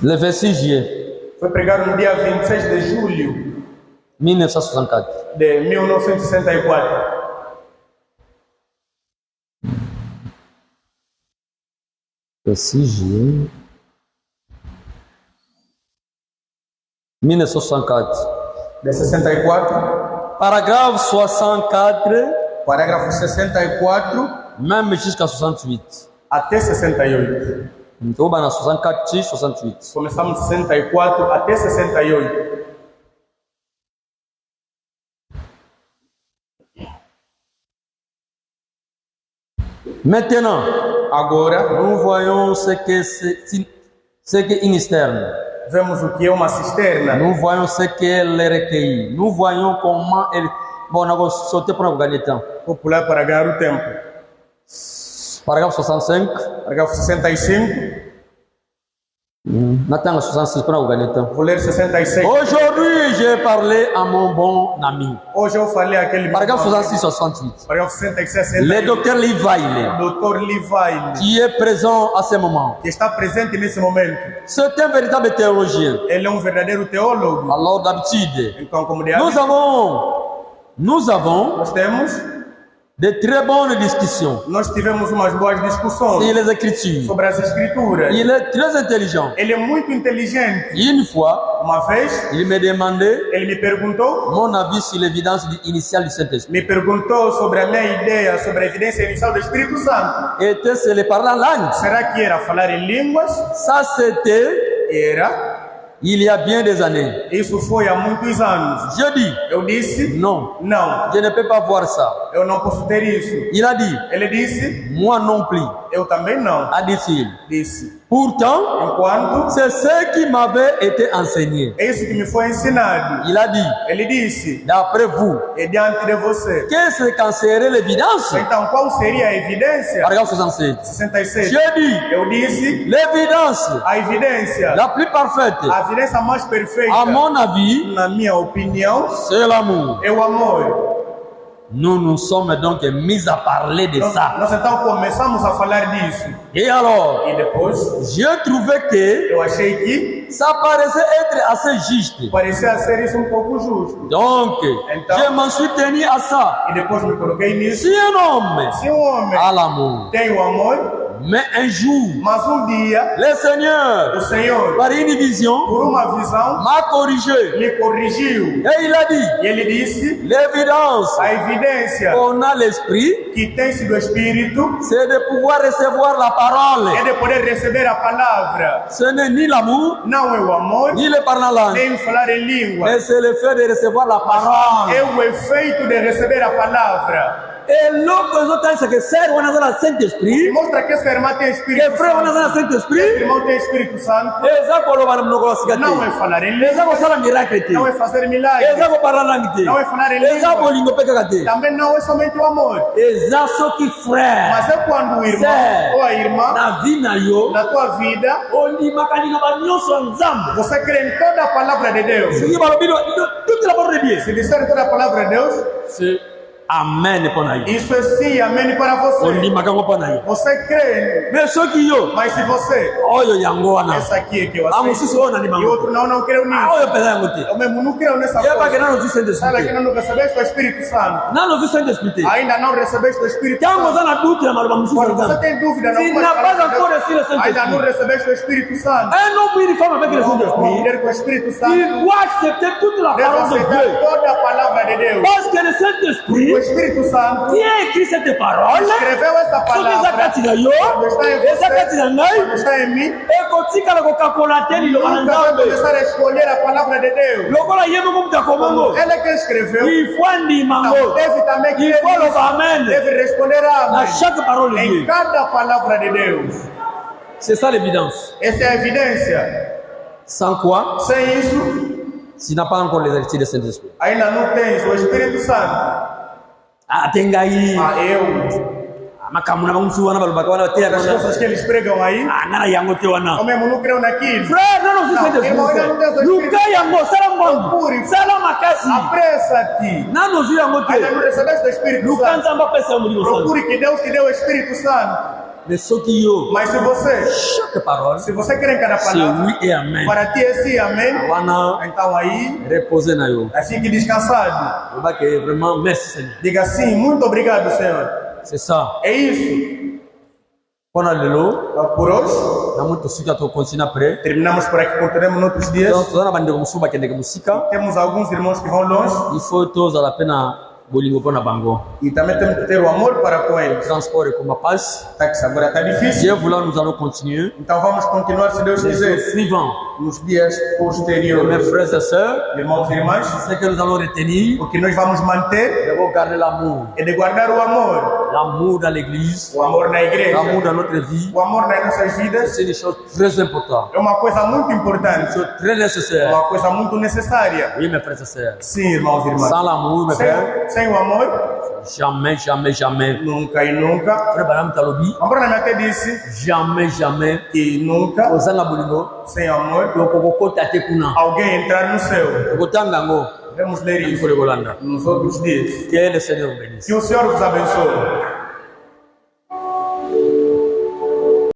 Le 26 juillet Foi pregado no dia 26 de julho 1964. de 1964. Le 6 juillet 1964. De 64, Paragraphe 64, parágrafo 64 même jusqu'à 68. até 68. Então, na 64, 68. Começamos de 64 até 68. Maintenant, Agora, nous voyons ce qu'est une externe. vemos o que é uma cisterna. Nous voyons ce qu'elle recueille. Nous voyons comment elle. Bon, on va sauter pour gagner temps. Vou pular para ganhar o tempo. Paragraphe 65. Parágrafo 65, Maintenant, 66 pour gagner temps. vou ler 66. Aujourd'hui, j'ai parlé à mon bon ami. Hoje eu falei aquele Paragraphe 66, 68. Parágrafo 66, Le docteur Levi, Dr. Levi, qui est présent à ce moment, que está presente nesse momento. c'est un véritable théologien. Ele é um verdadeiro teólogo. Alors, d'habitude, Então, como de nous hábito, avons nós temos, de très bonnes discussions nós tivemos umas boas sur discussões les Écritures. sobre as escrituras. Il est très intelligent. Ele é muito inteligente. Une fois, Uma vez, il me demandait ele me perguntou mon avis sur l'évidence initiale du Saint-Esprit. me perguntou sobre a minha ideia sobre a evidência inicial do Espírito Santo. Était-ce le parler en langue? Será que era falar em línguas? Ça, c'était Era. il y a bien des années. Isso foi há muitos anos. Je dis, Eu disse, non, não, je ne peux pas voir ça. eu não posso ter isso. Il a dit, Ele disse, moi non plus. Eu também não, a-dit-il. disse. Pourtant, Enquanto, c'est ce qui m'avait été enseigné. é isso que me foi ensinado. Il a dit, Ele disse, d'après vous, é diante de você. qu'est-ce qu'en serait l'évidence? Então, qual seria a evidência? Paragraphe 67. 67. J'ai dit, Eu disse, l'évidence a evidência, la plus parfaite, a evidência mais perfeita, à mon avis, na minha opinião, c'est l'amour. é o amor. Nous nous sommes donc mis à parler de ça. Nós então começamos a falar disso. Et alors, E depois, j'ai trouvé que eu achei que ça paraissait être assez juste. parecia ser isso um pouco justo. Donc, Então- je m'en suis tenu à ça. E depois me coloquei nisso. Si un homme Se um homem a l'amour, tem o amor, mais un jour, mas dia le Seigneur, o Senhor, par une vision, por uma visão, m'a corrigé. me corrigiu. Et il a dit, E ele disse, l'évidence a evidência qu'on a l'esprit, que tem-se do Espírito c'est de pouvoir recevoir la parole. é de poder receber a palavra. Ce n'est ni l'amour, Não é o amor, ni le parler en langue, nem falar em língua. mais c'est le fait de recevoir la parole. É o efeito de receber a palavra. Et l'autre chose, c'est que c'est on a dans le E Saint-Esprit, mostra que essa irmã tem que Espírito frère on a Santo. dans le Esse Saint-Esprit, irmão tem Espírito Santo. et ça qu'on va nous voir Não é falar em les gens língua, vont faire un miracle. não é fazer Les milagre. gens vont parler en langue. Não é falar em Les gens vont língua. lingo pekate. Também não é somente o amor. Les gens sont qui frères. Mas é quando o irmão Certo. ou a irmã, Na vie na yo, na tua vida, on makanina ba nyonso nzambe. você crê em toda a palavra de Deus. Ce qui va le toute la parole de Dieu. Se disser toda a palavra de Deus, C'est amen pour na yo. isso é sim, amém para On você. makango pour na yo. Você crê, Mais ceux qui yo, mas se você, oyo yango wana. essa aqui é que eu Ah, aceito, mususu ona ni e mango. outro não creu Ah, nisso. oyo pesa yango te. Eu mesmo não creu nessa Ye ba coisa. kana no du Saint Sabe que Esprit. não recebeste o Espírito Santo. Na no du Saint Esprit. Ainda não recebeste o Espírito Tango Santo. za na doute na maloba mususu Quando você nzambe. tem dúvida, Tu não n'as pas encore reçu le ainda não Saint-Esprit. recebeste o Espírito Santo. Un homme ou une femme avec le Uma Saint-Esprit, mulher com o Espírito il Santo doit accepter toute la deve parole de aceitar Dieu. toda a palavra de Deus. Parce que le O Saint-Esprit, Espírito Santo qui a écrit cette parole, escreveu essa soki eza palavra. kati na yo, Quando está em eza kati na você, ngai, quando está em mim, ekotikala kokakola te liloba na nunca vai nzambe. começar a escolher a palavra de Deus. Lokola ye moko mutu akomango, Ele que escreveu, il faut andima então ngo, deve também il crer faut loba nisso. amen Deve responder na amém chaque parole de em Dieu. cada palavra de Deus. C'est ça l'évidence. Essa é a evidência. Sans quoi, Sem isso, tu n'as pas encore l'exercice du Saint-Esprit. ainda não tens o Espírito Santo. Ate ngai, Eu, makambo na bamusu wana balobaka wana te as wana. coisas que eles pregam aí, Nga na yango te wana. eu mesmo não creio naquilo. Frère, non, non, Non, c'est irmão, não tem Saint-Esprit. Luka yango, sala mbangu, sala makasi. Apressa-te. Nano zu yango Ainda te. não recebeste o Espírito Luka Santo. nzamba pesa yo molimo santo. Procure que Deus te deu o Espírito Santo. Mais soki yo, Mas se você, chaque parole, se você crê em cada c'est palavra, oui et amen. para ti é sim, amém. Wana, Então aí, reposer na yo. fique descansado. Oba que vraiment, merci Seigneur. Diga sim, muito obrigado, Senhor. C'est ça. É isso. Pona lelo, Por hoje, na muito sika to continue après. terminamos por aqui, continuamos noutros dias. Donc, tozana bandeko musu bakendeke musika. Temos alguns irmãos que vão longe Il faut tozala pena bolingo pona bango. e também temos que ter o amor para com eles. Transport et comme passe. Tá que agora está difícil. Dieu voulant, nous allons continuer. Então vamos continuar, se Deus Les jours quiser, suivants, nos dias mes posteriores. frères et sœurs, Irmãos e irmãs, ce que nous allons retenir, o que nós vamos manter nous devons garder l'amour. é de guardar o amor. L'amour dans l'église, O amor na igreja, l'amour dans notre vie, o amor nas nossas vidas c'est une chose très importante, é uma coisa muito une importante, chose très nécessaire. uma coisa muito necessária. Oui, mes frères et sœurs. Sim, irmãos e irmãs. Sans l'amour, mes frères, Sem o amor, jamais, jamais, jamais. nunca e nunca. Frère Baram Talobi, A Bruna até disse jamais, jamais. que nunca, Ozanga bolingo, sem amor, okokota te kuna. alguém entrar no céu. Okotanga ngo, Vamos ler isso ikole kolanda. nos outros dias. Que le Seigneur vous bénisse. Que o Senhor vos abençoe.